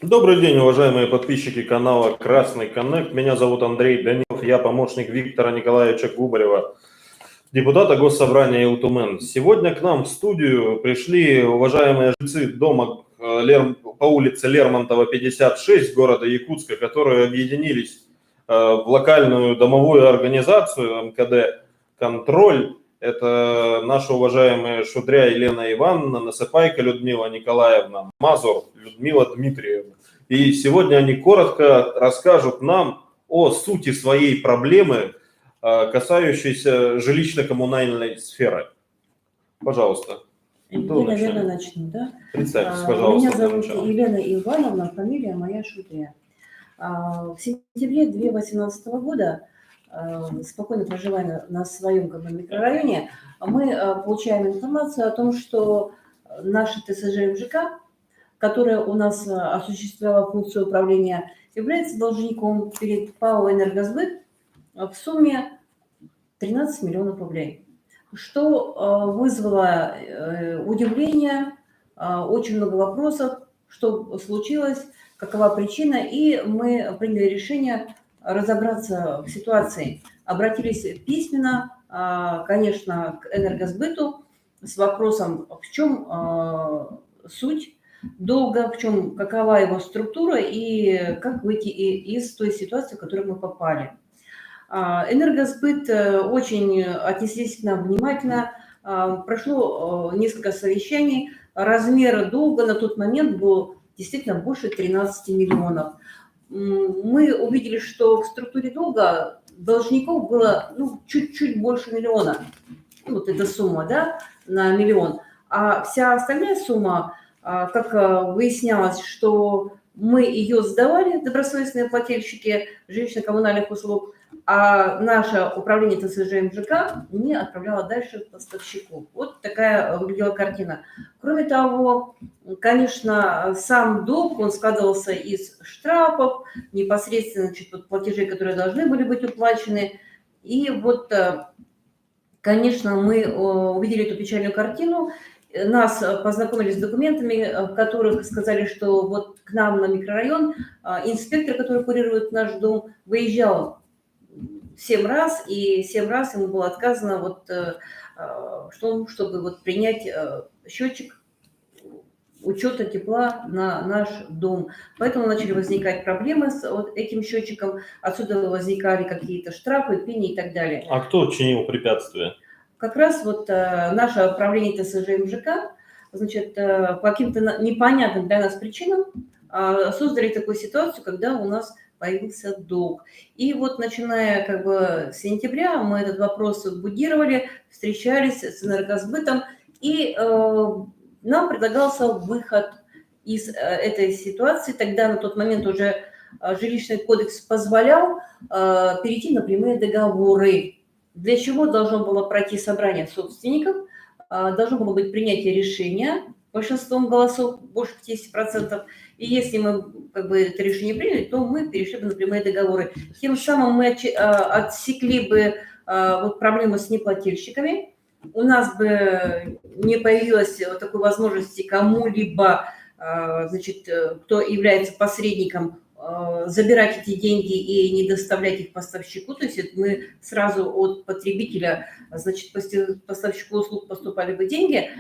Добрый день, уважаемые подписчики канала Красный Коннект. Меня зовут Андрей Данилов, я помощник Виктора Николаевича Губарева, депутата Госсобрания Илтумен. Сегодня к нам в студию пришли уважаемые жильцы дома по улице Лермонтова, 56, города Якутска, которые объединились в локальную домовую организацию МКД «Контроль». Это наши уважаемые Шудря Елена Ивановна, Насыпайка Людмила Николаевна, Мазур Людмила Дмитриевна. И сегодня они коротко расскажут нам о сути своей проблемы, касающейся жилищно-коммунальной сферы. Пожалуйста. Я, наверное, начну, да? Представьтесь, пожалуйста. Меня зовут Елена Ивановна, фамилия моя Шудря. В сентябре 2018 года, спокойно проживая на своем микрорайоне, мы получаем информацию о том, что наша ТСЖ МЖК, которая у нас осуществляла функцию управления, является должником перед ПАО «Энергосбыт» в сумме 13 миллионов рублей, что вызвало удивление, очень много вопросов, что случилось, какова причина, и мы приняли решение разобраться в ситуации. Обратились письменно, конечно, к «Энергосбыту» с вопросом, в чем суть долга, в чем, какова его структура и как выйти из той ситуации, в которую мы попали. «Энергосбыт» очень отнеслись к нам внимательно. Прошло несколько совещаний. Размер долга на тот момент был действительно больше 13 миллионов. Мы увидели, что в структуре долга должников было чуть-чуть больше миллиона. Вот эта сумма, да, на миллион. А вся остальная сумма, как выяснялось, что мы ее сдавали, добросовестные плательщики жилищно-коммунальных услуг, а наше управление ТСЖ МЖК не отправляло дальше поставщику. Вот такая выглядела картина. Кроме того, конечно, сам долг, он складывался из штрафов, непосредственно, значит, платежей, которые должны были быть уплачены. И вот, конечно, мы увидели эту печальную картину. Нас познакомили с документами, в которых сказали, что вот к нам на микрорайон инспектор, который курирует наш дом, выезжал 7 раз, и 7 раз ему было отказано, чтобы принять счетчик учета тепла на наш дом. Поэтому начали возникать проблемы с этим счетчиком, отсюда возникали какие-то штрафы, пени и так далее. А кто чинил препятствия? Как раз наше управление ТСЖ МЖК, значит, по каким-то непонятным для нас причинам создали такую ситуацию, когда у нас появился долг. И вот начиная с сентября мы этот вопрос будировали, встречались с Энергосбытом, и нам предлагался выход из этой ситуации. Тогда на тот момент уже жилищный кодекс позволял перейти на прямые договоры, для чего должно было пройти собрание собственников, должно было быть принятие решения большинством голосов, больше 50%. И если мы это решение приняли, то мы перешли бы на прямые договоры. Тем самым мы отсекли бы проблемы с неплательщиками. У нас бы не появилось такой возможности кому-либо, кто является посредником, забирать эти деньги и не доставлять их поставщику. То есть мы сразу от потребителя, поставщику услуг поступали бы деньги.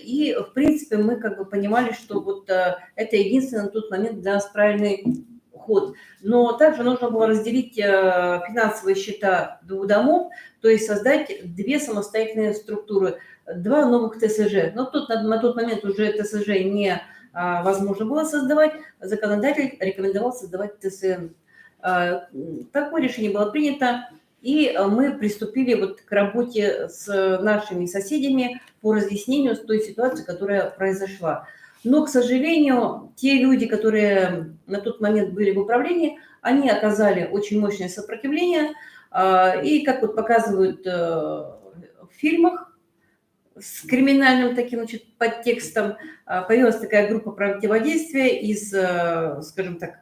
И, в принципе, мы понимали, что это единственный на тот момент для нас правильный ход. Но также нужно было разделить финансовые счета двух домов, то есть создать две самостоятельные структуры, два новых ТСЖ. Но на тот момент уже ТСЖ не возможно было создавать, законодатель рекомендовал создавать ТСН. Такое решение было принято, и мы приступили к работе с нашими соседями по разъяснению той ситуации, которая произошла. Но, к сожалению, те люди, которые на тот момент были в управлении, они оказали очень мощное сопротивление, и, как показывают в фильмах, с криминальным таким подтекстом, появилась такая группа противодействия из, скажем так,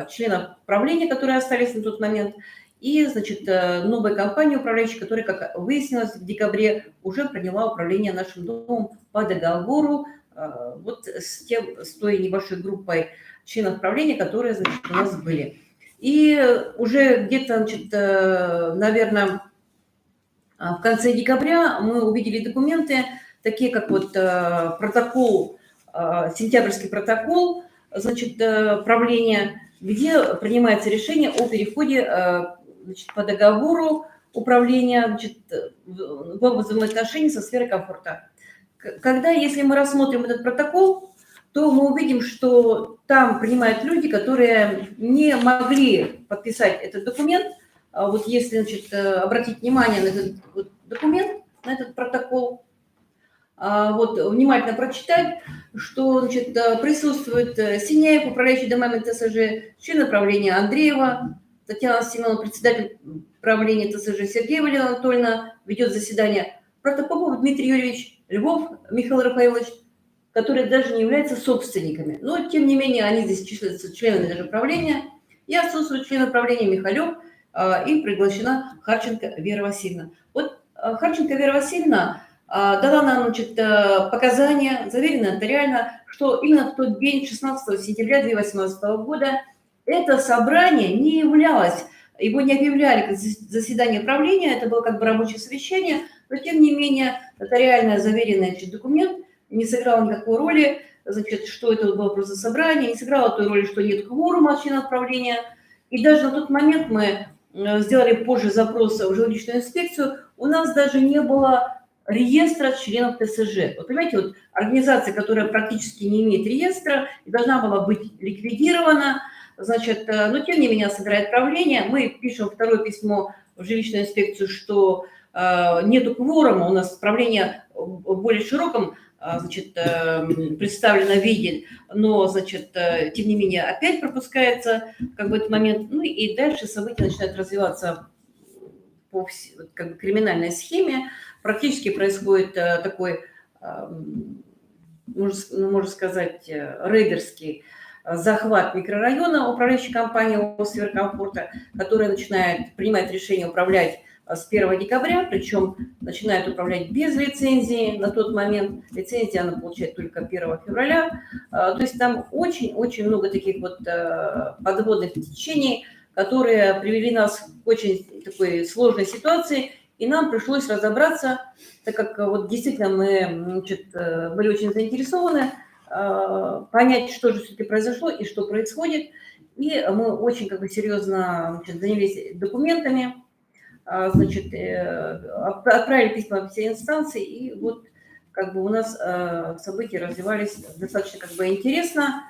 членов правления, которые остались на тот момент. и, значит, новая компания управляющая, которая, как выяснилось, в декабре уже приняла управление нашим домом по договору вот с той небольшой группой членов правления, которые, значит, у нас были. И уже где-то, значит, наверное, в конце декабря мы увидели документы, такие как вот протокол, сентябрьский протокол, значит, правления, где принимается решение о переходе, значит, по договору управления, значит, в взаимоотношении со сферой комфорта. Когда, если мы рассмотрим этот протокол, то мы увидим, что там принимают люди, которые не могли подписать этот документ. Вот если, значит, обратить внимание на этот вот документ, на этот протокол, вот внимательно прочитать, что, значит, присутствует Синяев, управляющий домами ТСЖ, член правления Андреева, Татьяна Семеновна, председатель правления ТСЖ, Сергей Валерьевна Анатольевна ведет заседание, Протопопов Дмитрий Юрьевич, Львов Михаил Рафаилович, которые даже не являются собственниками. Но, тем не менее, они здесь числятся членами даже правления. И отсутствует член правления Михалев, и приглашена Харченко Вера Васильевна. Вот Харченко Вера Васильевна дала нам, значит, показания, заверенные нотариально, что именно в тот день, 16 сентября 2018 года, это собрание не являлось, его не объявляли как заседание правления, это было как бы рабочее совещание, но тем не менее нотариально заверенный, значит, документ не сыграл никакой роли, значит, что это было просто собрание, не сыграло той роли, что нет кворума членов правления. И даже на тот момент мы сделали позже запрос в жилищную инспекцию, у нас даже не было реестра членов ТСЖ. Вот понимаете, вот организация, которая практически не имеет реестра и должна была быть ликвидирована, значит, но тем не менее собирает правление. Мы пишем второе письмо в жилищную инспекцию, что нету кворума, у нас правление в более широком, значит, представлено виде, но, значит, тем не менее опять пропускается как бы этот момент, ну и дальше события начинают развиваться по как бы криминальной схеме, практически происходит такой, можно сказать, рейдерский захват микрорайона управляющей компании Сверкомфорта, которая начинает принимать решение управлять с 1 декабря, причем начинает управлять без лицензии на тот момент. Лицензия она получает только 1 февраля. То есть там очень-очень много таких вот подводных течений, которые привели нас к очень такой сложной ситуации, и нам пришлось разобраться, так как вот действительно мы, значит, были очень заинтересованы понять, что же все-таки произошло и что происходит. И мы очень как бы серьезно, значит, занялись документами, значит, отправили письма во все инстанции, и вот как бы у нас события развивались достаточно как бы интересно,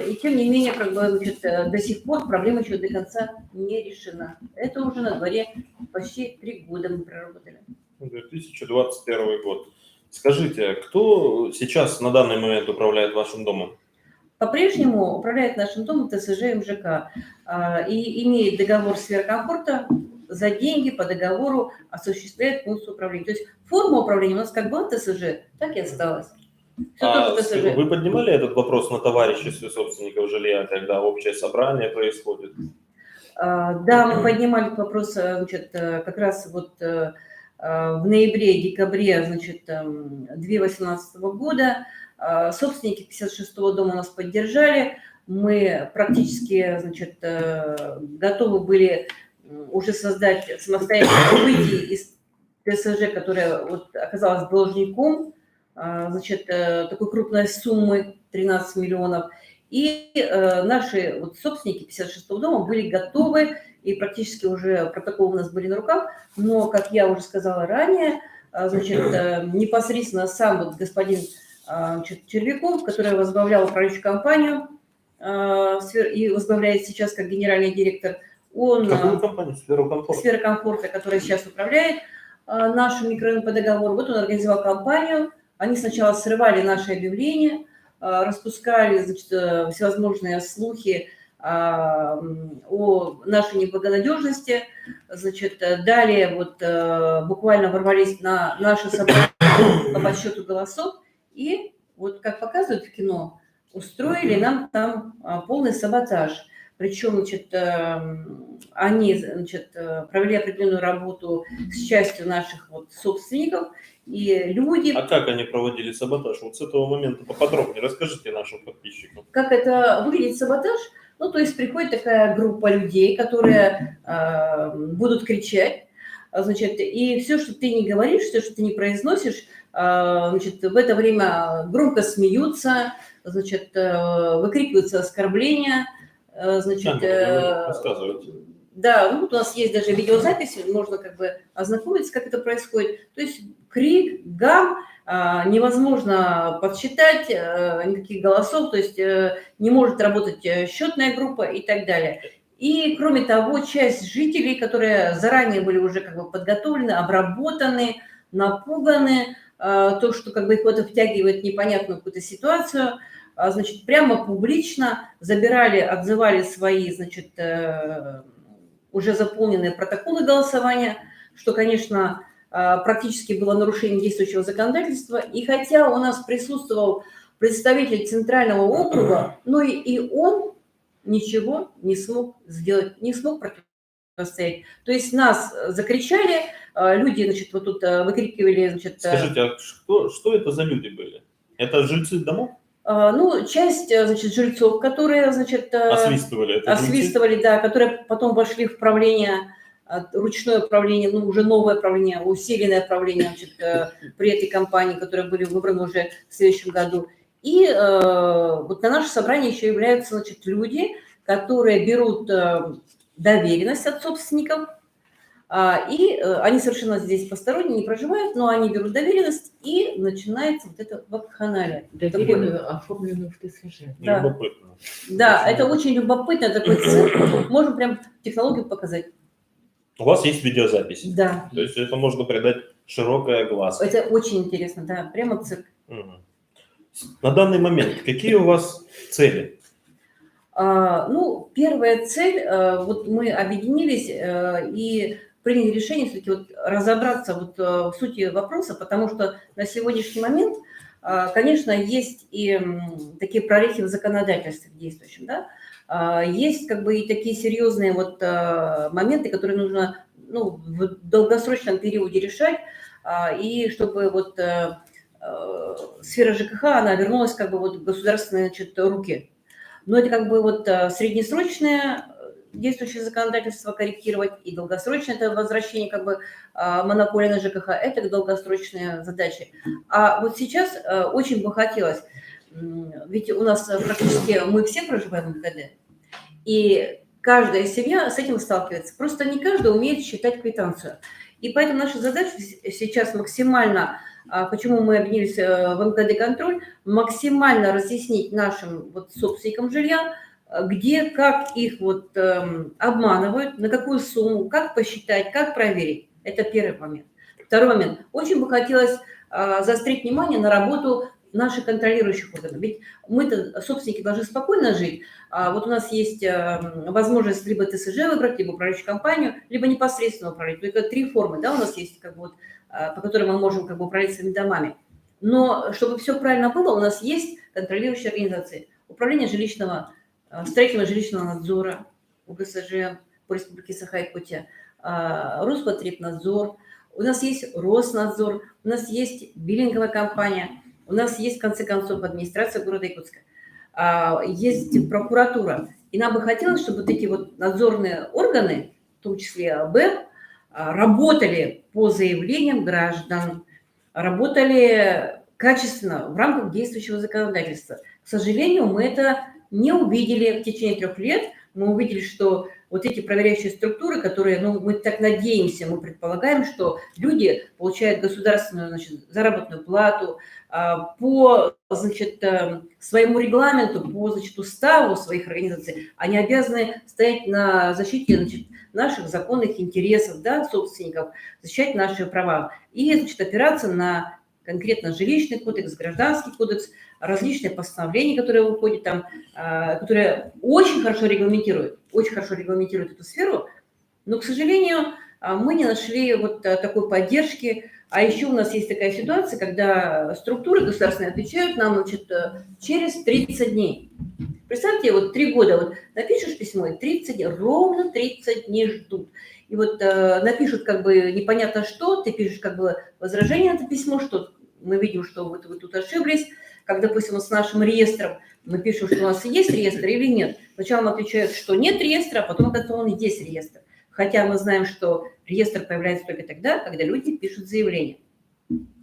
и тем не менее как бы, значит, до сих пор проблема еще до конца не решена. Это уже на дворе почти 3 года мы проработали. 2021 год. Скажите, кто сейчас на данный момент управляет вашим домом? По-прежнему управляет нашим домом ТСЖ МЖК и имеет договор Сверкомфорта, за деньги по договору осуществляет функцию управления. То есть форма управления у нас как была ТСЖ, так и осталась. Вы поднимали этот вопрос на товариществе собственников жилья, когда общее собрание происходит? Да, мы поднимали этот вопрос, значит, как раз вот в ноябре-декабре, значит, 2018 года. Собственники 56-го дома нас поддержали. Мы практически, значит, готовы были уже создать самостоятельно выйти из ТСЖ, которая вот оказалась должником, значит, такой крупной суммы 13 миллионов. И наши вот собственники 56-го дома были готовы, и практически уже протоколы у нас были на руках, но, как я уже сказала ранее, значит, непосредственно сам вот господин, значит, Червяков, который возглавлял управляющую компанию и возглавляет сейчас как генеральный директор, он... Какую компанию? Сфера комфорта, которая сейчас управляет нашим микрорайоном по договору. Вот он организовал компанию. Они сначала срывали наши объявления, распускали, значит, всевозможные слухи о нашей неблагонадежности. Значит, далее вот буквально ворвались на наше собрание по подсчету голосов и, вот как показывают в кино, устроили нам там полный саботаж. причем, значит, они, значит, провели определенную работу с частью наших вот собственников, и люди... А как они проводили саботаж? Вот с этого момента поподробнее расскажите нашим подписчикам. Как это выглядит саботаж? Ну, то есть приходит такая группа людей, которые будут кричать, значит, и все, что ты не говоришь, все, что ты не произносишь, значит, в это время громко смеются, значит, выкрикиваются оскорбления, значит, Рассказывайте. да, ну, вот у нас есть даже видеозапись, можно как бы ознакомиться, как это происходит. То есть крик, гам, невозможно подсчитать никаких голосов, то есть не может работать счетная группа и так далее. И, кроме того, часть жителей, которые заранее были уже как бы подготовлены, обработаны, напуганы, то, что как бы их это втягивает в непонятную какую-то ситуацию, значит, прямо публично забирали, отзывали свои, значит, уже заполненные протоколы голосования, что, конечно, практически было нарушение действующего законодательства. И хотя у нас присутствовал представитель Центрального округа, но и он ничего не смог сделать, не смог противостоять. То есть нас закричали, люди, значит, вот тут выкрикивали, значит... Скажите, а что это за люди были? Это жильцы домов? Ну, часть, значит, жильцов, которые, значит... Освистывали. Это освистывали, да, которые потом вошли в правление, ручное правление, ну, уже новое правление, усиленное правление, значит, при этой компании, которые были выбраны уже в следующем году. И вот на наше собрание еще являются, значит, люди, которые берут доверенность от собственников, и они совершенно здесь посторонние, не проживают, но они берут доверенность, и начинается вот это вакханалия. Доверенную, оформленную в ТСЖ. Да. Любопытно. Да, это очень любопытно, такой цирк. Можем прям технологию показать. У вас есть видеозапись? Да. То есть это можно придать широкое глаз. Это очень интересно, да, прямо цирк. Угу. На данный момент какие у вас цели? Ну, первая цель, вот мы объединились и приняли решение все-таки вот разобраться вот в сути вопроса, потому что на сегодняшний момент, конечно, есть и такие прорехи в законодательстве действующем, да, есть как бы и такие серьезные вот моменты, которые нужно, ну, в долгосрочном периоде решать, и чтобы вот сфера ЖКХ, она вернулась как бы вот в государственные, значит, руки. Но это как бы вот среднесрочное действующее законодательство корректировать, и долгосрочное это возвращение как бы монополии на ЖКХ, это долгосрочные задачи. А вот сейчас очень бы хотелось, ведь у нас практически мы все проживаем в МКД, и каждая семья с этим сталкивается. Просто не каждый умеет считать квитанцию. И поэтому наша задача сейчас максимально, почему мы объединились в МКД контроль, максимально разъяснить нашим вот собственникам жилья, где, как их вот обманывают, на какую сумму, как посчитать, как проверить. Это первый момент. Второй момент. Очень бы хотелось заострить внимание на работу наших контролирующих органов. Ведь мы-то, собственники, должны спокойно жить. Вот у нас есть возможность либо ТСЖ выбрать, либо управляющую компанию, либо непосредственно управлять. Только три формы, да, у нас есть, как бы вот, по которым мы можем как бы управлять своими домами. Но чтобы все правильно было, у нас есть контролирующие организации. Управление жилищного, строительного жилищного надзора, УГСЖ по Республике Саха-Якутия, Роспотребнадзор, у нас есть Роснадзор, у нас есть биллинговая компания, у нас есть, в конце концов, администрация города Якутска, есть прокуратура. И нам бы хотелось, чтобы вот эти вот надзорные органы, в том числе БЭП, работали по заявлениям граждан, работали качественно в рамках действующего законодательства. К сожалению, мы это не увидели в течение 3 лет. Мы увидели, что вот эти проверяющие структуры, которые, ну, мы так надеемся, мы предполагаем, что люди получают государственную, значит, заработную плату по, значит, своему регламенту, по, значит, уставу своих организаций. Они обязаны стоять на защите, значит, наших законных интересов, да, собственников, защищать наши права и, значит, опираться на конкретно жилищный кодекс, гражданский кодекс, различные постановления, которые выходят там, которые очень хорошо регламентируют эту сферу, но, к сожалению, мы не нашли вот такой поддержки. А еще у нас есть такая ситуация, когда структуры государственные отвечают нам, значит, через 30 дней. Представьте, вот 3 года, вот напишешь письмо, и 30, ровно 30 дней ждут. И вот напишут как бы непонятно что, ты пишешь как бы возражение на это письмо, что мы видим, что вот вы тут ошиблись, как, допустим, с нашим реестром, мы пишем, что у нас есть реестр или нет. Сначала нам отвечают, что нет реестра, а потом, оказывается, он есть реестр. Хотя мы знаем, что реестр появляется только тогда, когда люди пишут заявление.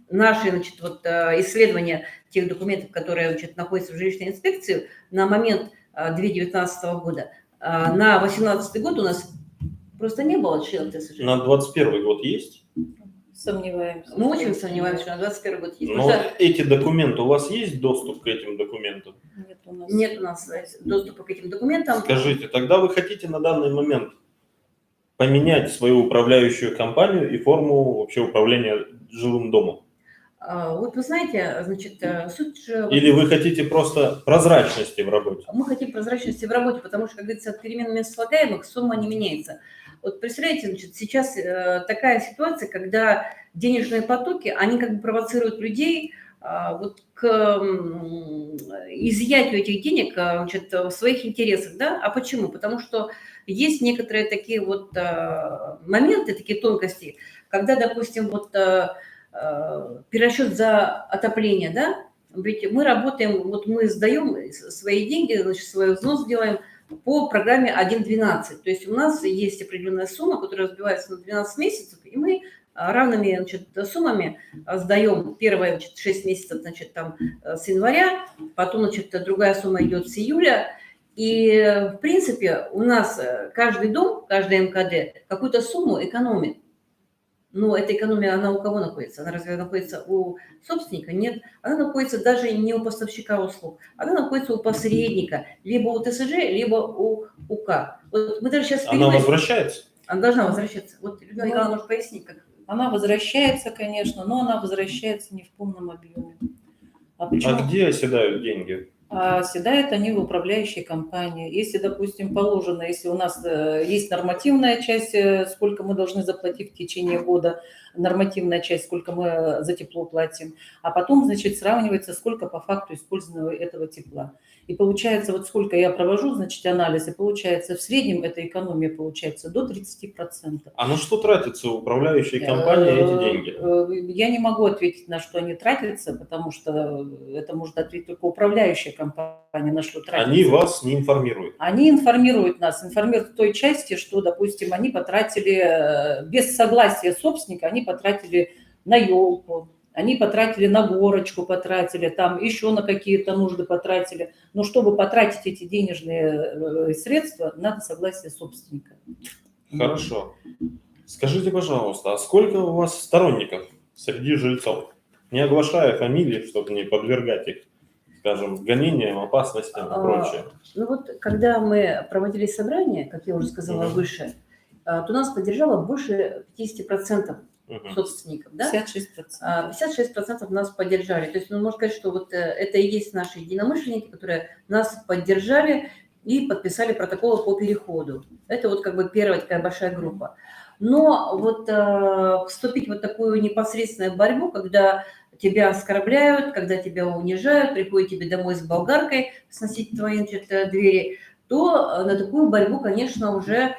Наши, значит, вот, исследования тех документов, которые, значит, находятся в жилищной инспекции, на момент 2019 года, на 2018 год у нас просто не было членов ТСЖ. На 21 год есть? Сомневаемся. Мы очень сомневаемся, что на 2021 год есть. Но Потому что эти документы, у вас есть доступ к этим документам? Нет у нас. нет у нас доступа к этим документам. Скажите, тогда вы хотите на данный момент поменять свою управляющую компанию и форму вообще управления жилым домом? Вот вы знаете, значит, суть же... Или вы хотите просто прозрачности в работе? Мы хотим прозрачности в работе, потому что, как говорится, от перемен мест слагаемых сумма не меняется. Вот представляете, значит, сейчас такая ситуация, когда денежные потоки, они как бы провоцируют людей вот к изъятию этих денег, значит, в своих интересах, да? А почему? Потому что есть некоторые такие вот моменты, такие тонкости, когда, допустим, вот перерасчет за отопление, да? Ведь мы работаем, вот мы сдаем свои деньги, значит, свой взнос делаем по программе 1.12. То есть у нас есть определенная сумма, которая разбивается на 12 месяцев, и мы равными, значит, суммами сдаем первые, значит, 6 месяцев, значит, там, с января, потом, значит, другая сумма идет с июля. И, в принципе, у нас каждый дом, каждый МКД какую-то сумму экономит. Но эта экономия, она у кого находится? Она разве находится у собственника? Нет. Она находится даже не у поставщика услуг. Она находится у посредника. Либо у ТСЖ, либо у УК. Вот мы даже сейчас... Она возвращается? Она должна возвращаться. Вот Людмила Николаевна может пояснить, как... Она возвращается, конечно, но она возвращается не в полном объеме. Почему? А где оседают деньги? Оседают они в управляющей компании. Если, допустим, положено, если у нас есть нормативная часть, сколько мы должны заплатить в течение года, нормативная часть, сколько мы за тепло платим, а потом, значит, сравнивается, сколько по факту использованного этого тепла. И получается, вот сколько я провожу, значит, анализ, и получается, в среднем эта экономия получается до 30%. А на что тратятся в управляющей компании эти деньги? Я не могу ответить, на что они тратятся, потому что это может ответить только управляющая компания, на что тратятся. Они вас не информируют? Они информируют нас, информируют в той части, что, допустим, они потратили, без согласия собственника, они потратили на елку, они потратили на горочку, потратили, там еще на какие-то нужды потратили. Но чтобы потратить эти денежные средства, надо согласие собственника. Хорошо. Скажите, пожалуйста, а сколько у вас сторонников среди жильцов? Не оглашая фамилии, чтобы не подвергать их, скажем, гонениям, опасностям и прочее. Ну вот, когда мы проводили собрание, как я уже сказала выше, то нас поддержало больше 50% собственников, да? 56%. 56% нас поддержали. То есть, ну, можно сказать, что вот это и есть наши единомышленники, которые нас поддержали и подписали протоколы по переходу. Это вот как бы первая такая большая группа. Но вот вступить в вот такую непосредственную борьбу, когда тебя оскорбляют, когда тебя унижают, приходят тебе домой с болгаркой сносить твои, значит, двери, то на такую борьбу, конечно, уже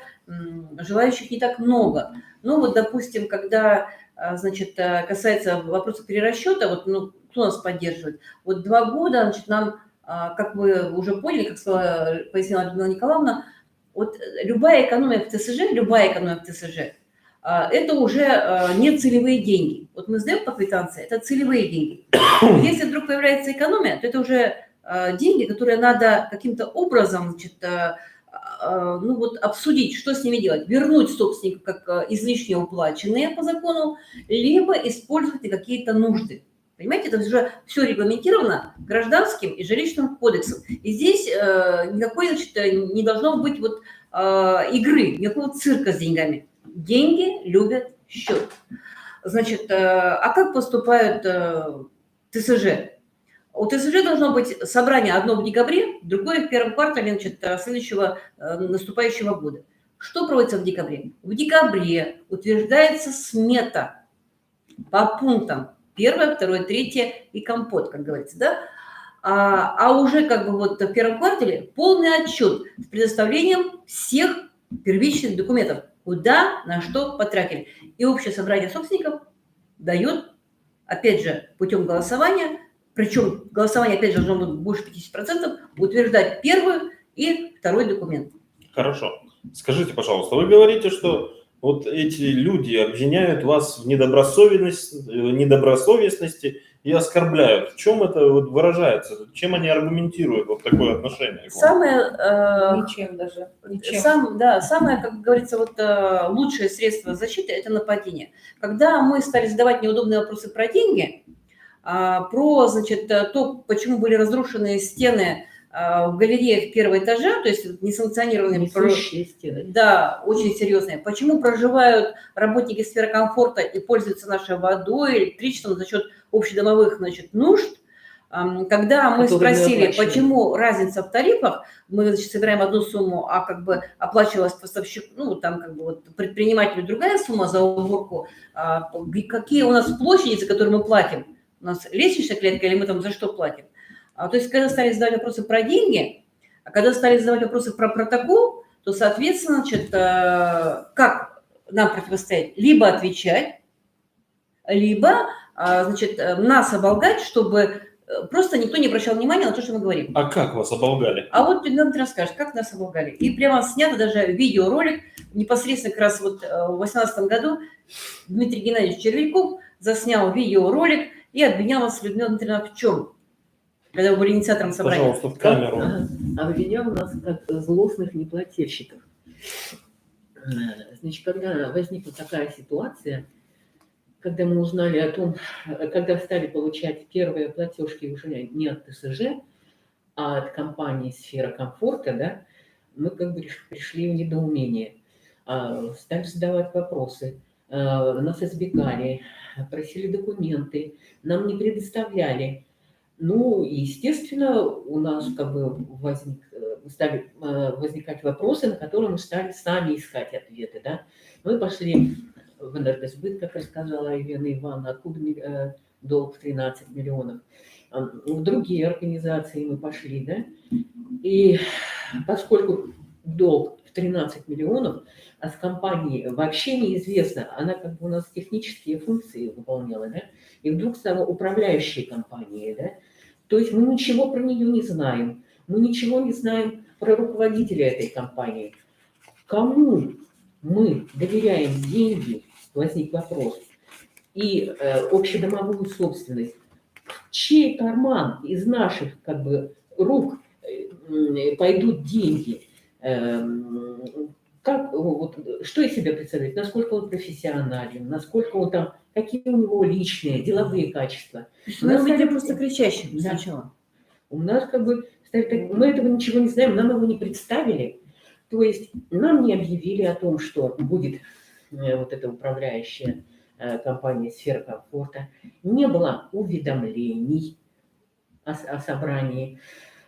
желающих не так много. Ну вот, допустим, когда, значит, касается вопроса перерасчета, вот, ну, кто нас поддерживает? Вот 2 года, значит, нам, как вы уже поняли, как сказала, пояснила Людмила Николаевна, вот любая экономия в ТСЖ, это уже не целевые деньги. Вот мы сдаем по квитанции, это целевые деньги. Если вдруг появляется экономия, то это уже деньги, которые надо каким-то образом, значит, ну вот обсудить, что с ними делать. Вернуть собственнику как излишне уплаченные по закону, либо использовать на какие-то нужды. Понимаете, это уже все регламентировано гражданским и жилищным кодексом. И здесь никакой, значит, не должно быть вот игры, никакого цирка с деньгами. Деньги любят счет. Значит, а как поступают ТСЖ? У ТСЖ должно быть собрание одно в декабре, другое в первом квартале, значит, следующего наступающего года. Что проводится в декабре? В декабре утверждается смета по пунктам 1, 2, 3 и компот, как говорится, да? а уже как бы вот в первом квартале полный отчет с предоставлением всех первичных документов, куда, на что потратили. И общее собрание собственников дает, опять же, путем голосования, причем голосование, опять же, должно быть больше 50%, утверждать первый и второй документ. Хорошо. Скажите, пожалуйста, вы говорите, что вот эти люди обвиняют вас в недобросовестности и оскорбляют. В чем это вот выражается? Чем они аргументируют вот такое отношение к вам? Ничем даже. Ничем. Самое, как говорится, вот лучшее средство защиты – это нападение. Когда мы стали задавать неудобные вопросы про деньги, про, значит, то, почему были разрушены стены в галереях первого этажа, то есть несанкционированные, Несущие стены. да, очень серьезные. Почему проживают работники сферы комфорта и пользуются нашей водой, электричеством за счет общедомовых, значит, нужд? Когда мы спросили, почему разница в тарифах, мы, значит, собираем одну сумму, а как бы оплачивалась поставщик, ну, там как бы вот предпринимателю другая сумма за уборку, какие у нас площади, за которые мы платим? У нас лестничная клетка или мы там за что платим? То есть, когда стали задавать вопросы про деньги, а когда стали задавать вопросы про протокол, то, соответственно, значит, как нам противостоять? Либо отвечать, либо, значит, нас оболгать, чтобы просто никто не обращал внимания на то, что мы говорим. А как вас оболгали? А вот нам ты расскажешь, как нас оболгали. И прямо снято даже видеоролик, непосредственно как раз вот в 2018 году Дмитрий Геннадьевич Червяков заснял видеоролик и обвинял вас, Людмила Дмитриевна, в чем? Когда вы были инициатором собрания. Пожалуйста, в камеру. Обвинял нас как злостных неплательщиков. Значит, когда возникла такая ситуация, когда мы узнали о том, когда стали получать первые платежки уже не от ТСЖ, а от компании «Сфера комфорта», да, мы как бы пришли в недоумение, стали задавать вопросы, нас избегали, просили документы, нам не предоставляли. Ну, естественно, у нас как бы стали возникать вопросы, на которые мы стали сами искать ответы. Да? Мы пошли в энергосбыт, как рассказала Елена Ивановна, откуда долг в 13 миллионов. В другие организации мы пошли, да? И поскольку долг в 13 миллионов, а с компанией вообще неизвестно, она как бы у нас технические функции выполняла, да? И вдруг стала управляющей компанией, да? То есть мы ничего про нее не знаем, мы ничего не знаем про руководителя этой компании. Кому мы доверяем деньги, возник вопрос, и общедомовую собственность, в чей карман из наших как бы рук пойдут деньги, как, вот, что из себя представляет, насколько он профессионален, насколько он там, какие у него личные, деловые качества. Мы были просто кричащим сначала. У нас как бы, мы этого ничего не знаем, нам его не представили. То есть нам не объявили о том, что будет вот эта управляющая компания «Сфера комфорта». Не было уведомлений о собрании.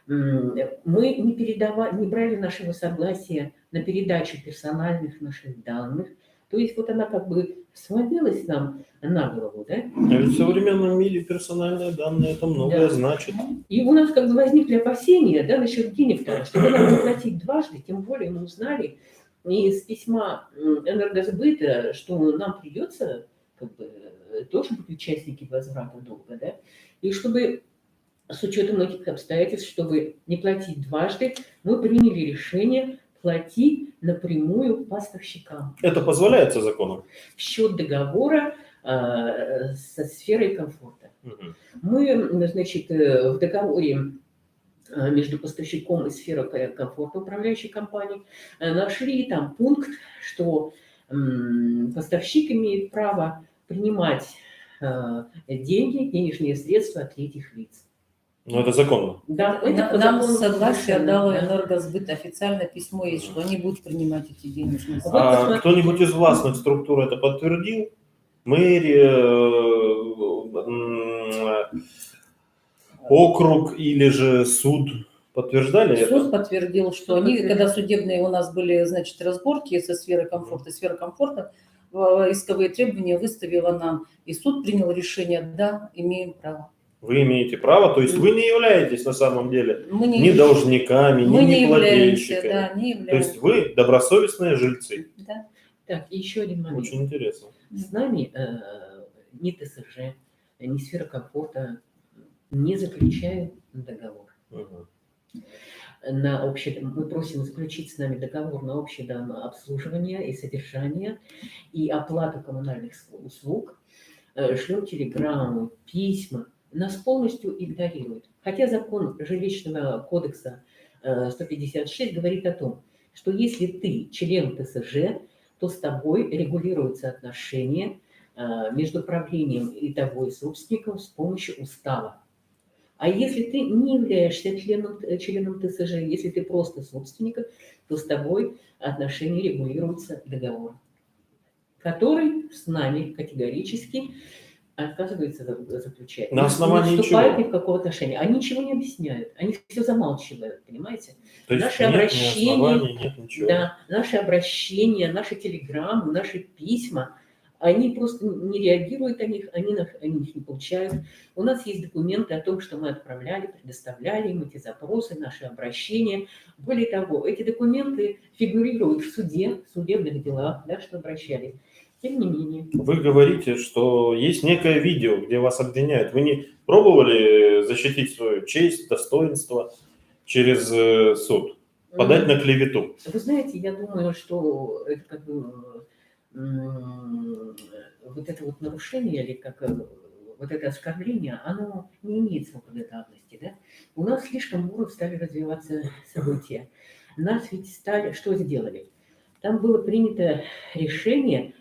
Мы не брали нашего согласия на передачу персональных наших данных. То есть вот она как бы свалилась нам на голову, да? А ведь в современном мире персональные данные это многое значит. И у нас как бы возникли опасения, да, насчет денег, что мы надо платить дважды, тем более мы узнали из письма энергосбыта, что нам придется как бы тоже быть участники возврата долга, да? И чтобы с учетом этих обстоятельств, чтобы не платить дважды, мы приняли решение платить напрямую поставщикам. Это позволяется законом? В счет договора со сферой комфорта. Угу. Мы, значит, в договоре между поставщиком и сферой комфорта управляющей компании нашли там пункт, что поставщик имеет право принимать деньги, денежные средства от третьих лиц. Ну, это законно. Да, это Нам согласие дал энергосбыт, официальное письмо есть, что они будут принимать эти денежные средства. А кто-нибудь из властных структур это подтвердил? Мэрия, округ или же суд подтверждали это? Суд подтвердил, что они, когда судебные у нас были, значит, разборки со сферой комфорта, сфера комфорта исковые требования выставила нам, и суд принял решение, да, имеем право. Вы имеете право, то есть вы не являетесь на самом деле Мы ни должниками, мы ни не являемся, неплательщиками. да, не То являемся. есть вы добросовестные жильцы. Да. Так, и еще один момент. Очень интересно. С нами ни ТСЖ, ни сфера комфорта не заключают договор. Мгм. Мы просим заключить с нами договор на общее обслуживание и содержание и оплату коммунальных услуг. Шлем телеграмму, письма. Нас полностью игнорируют. Хотя закон жилищного кодекса 156 говорит о том, что если ты член ТСЖ, то с тобой регулируются отношения между правлением и тобой собственником с помощью устава. А если ты не являешься членом ТСЖ, если ты просто собственник, то с тобой отношения регулируются договором, который с нами категорически отказывается заключать. На основании не вступают чего? ни в какое отношение. Они ничего не объясняют, они все замалчивают, понимаете? То есть Наши нет ни обращения, оснований, нет ничего. Да, наши обращения, наши телеграммы, наши письма, они просто не реагируют на них, они их не получают. У нас есть документы о том, что мы отправляли, предоставляли им эти запросы, наши обращения. Более того, эти документы фигурируют в суде, в судебных делах, да, что обращали. Тем не менее. Вы говорите, что есть некое видео, где вас обвиняют. Вы не пробовали защитить свою честь, достоинство через суд? Подать на клевету? Вы знаете, я думаю, что это как бы вот это вот нарушение или как вот это оскорбление, оно не имеет срока давности, да? У нас слишком бурно стали развиваться события. Нас ведь что сделали? Там было принято решение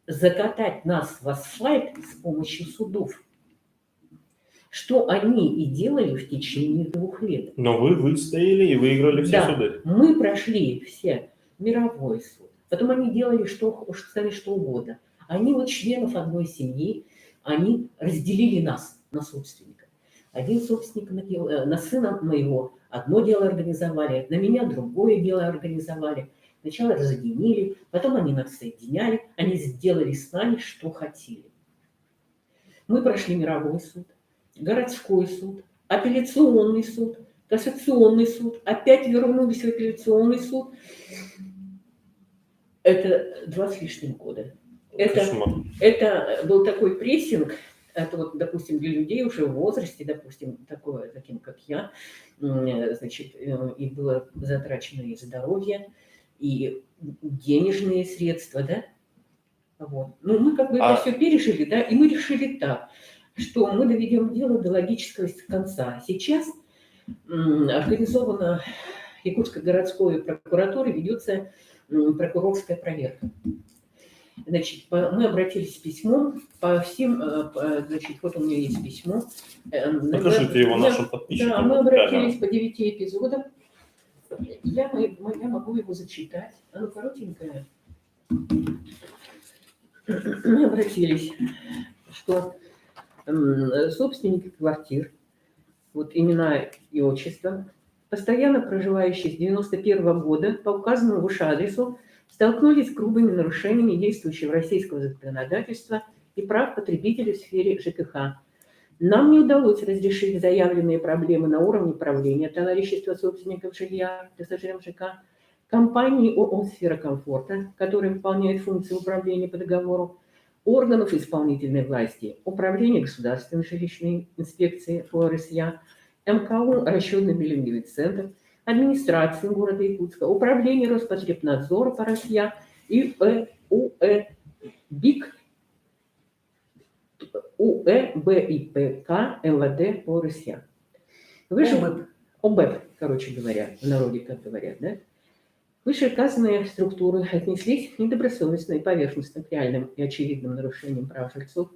закатать нас в асфальт с помощью судов, что они и делали в течение 2 лет. Но вы выстояли и выиграли все Да, суды. мы прошли все мировой суд. Потом они делали что угодно. Они вот членов одной семьи, они разделили нас на собственников. Один собственник на сына моего одно дело организовали, на меня другое дело организовали. Сначала разъединили, потом они нас соединяли, они сделали с нами, что хотели. Мы прошли мировой суд, городской суд, апелляционный суд, кассационный суд, опять вернулись в апелляционный суд. Это 2 с лишним года. Это был такой прессинг, это вот, допустим, для людей уже в возрасте, допустим, таким как я, значит, и было затрачено и здоровье, и денежные средства, да. Вот. Ну, мы как бы это все пережили, да, и мы решили так, что мы доведем дело до логического конца. Сейчас организована Якутской городской прокуратурой, ведется прокурорская проверка. Значит, мы обратились с письмом по всем, значит, вот у меня есть письмо. Покажите его нашим подписчикам. Да, мы обратились по 9 эпизодам. Я могу его зачитать. Оно коротенькое. Мы обратились, что собственники квартир, вот имена и отчества, постоянно проживающие с 1991 года по указанному выше адресу, столкнулись с грубыми нарушениями действующего российского законодательства и прав потребителей в сфере ЖКХ. Нам не удалось разрешить заявленные проблемы на уровне правления товарищества собственников жилья, ТСЖ МЖК, компании ООО «Сфера комфорта», которая выполняет функции управления по договору, органов исполнительной власти, Управления государственной жилищной инспекции ФОРСЯ, МКУ «Расчетный биллинговый центр», администрации города Якутска, Управление Роспотребнадзора по РСЯ и УЭ БИК, УЭ БИПК МВД по РСЯ. ОБЭП, короче говоря, в народе как говорят, да? Вышеуказанные структуры отнеслись недобросовестно и поверхностно к реальным и очевидным нарушениям прав жильцов.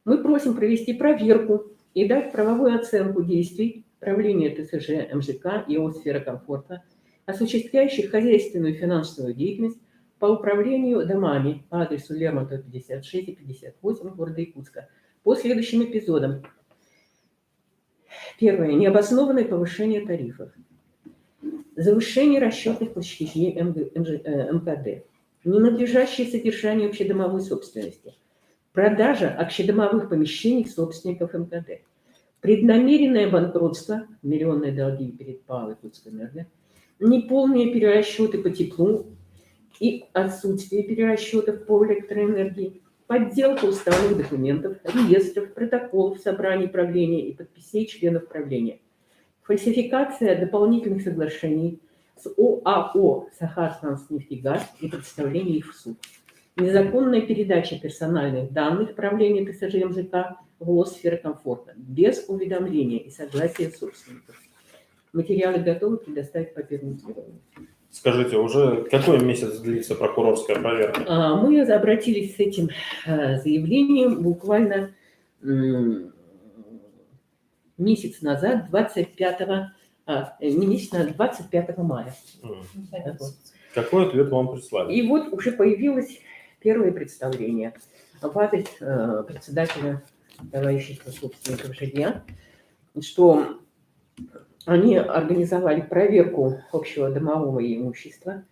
Мы просим провести проверку и дать правовую оценку действий правления ТСЖ МЖК и ООО «Сфера комфорта», осуществляющих хозяйственную и финансовую деятельность по управлению домами по адресу Лермонтова 56 и 58 города Якутска по следующим эпизодам. Первое. Необоснованное повышение тарифов. Завышение расчетных площадей МКД. Ненадлежащее содержание общедомовой собственности. Продажа общедомовых помещений собственников МКД. преднамеренное банкротство, миллионные долги перед ПАО и Курскэнерго, неполные перерасчеты по теплу и отсутствие перерасчетов по электроэнергии, подделка уставных документов, реестров, протоколов собраний правления и подписей членов правления, фальсификация дополнительных соглашений с ОАО «Сахартранснефтегаз» и представление их в суд, незаконная передача персональных данных правления ТСЖ МЖК в ЛОС «Сфера комфорта» без уведомления и согласия собственников. Материалы готовы предоставить по первому требованию. Скажите, уже какой месяц длится прокурорская проверка? Мы обратились с этим заявлением буквально месяц назад, 25 мая. Какой ответ вам прислали? И вот уже появилось первое представление в адрес председателя товарищества собственников жилья, что они организовали проверку общего домового имущества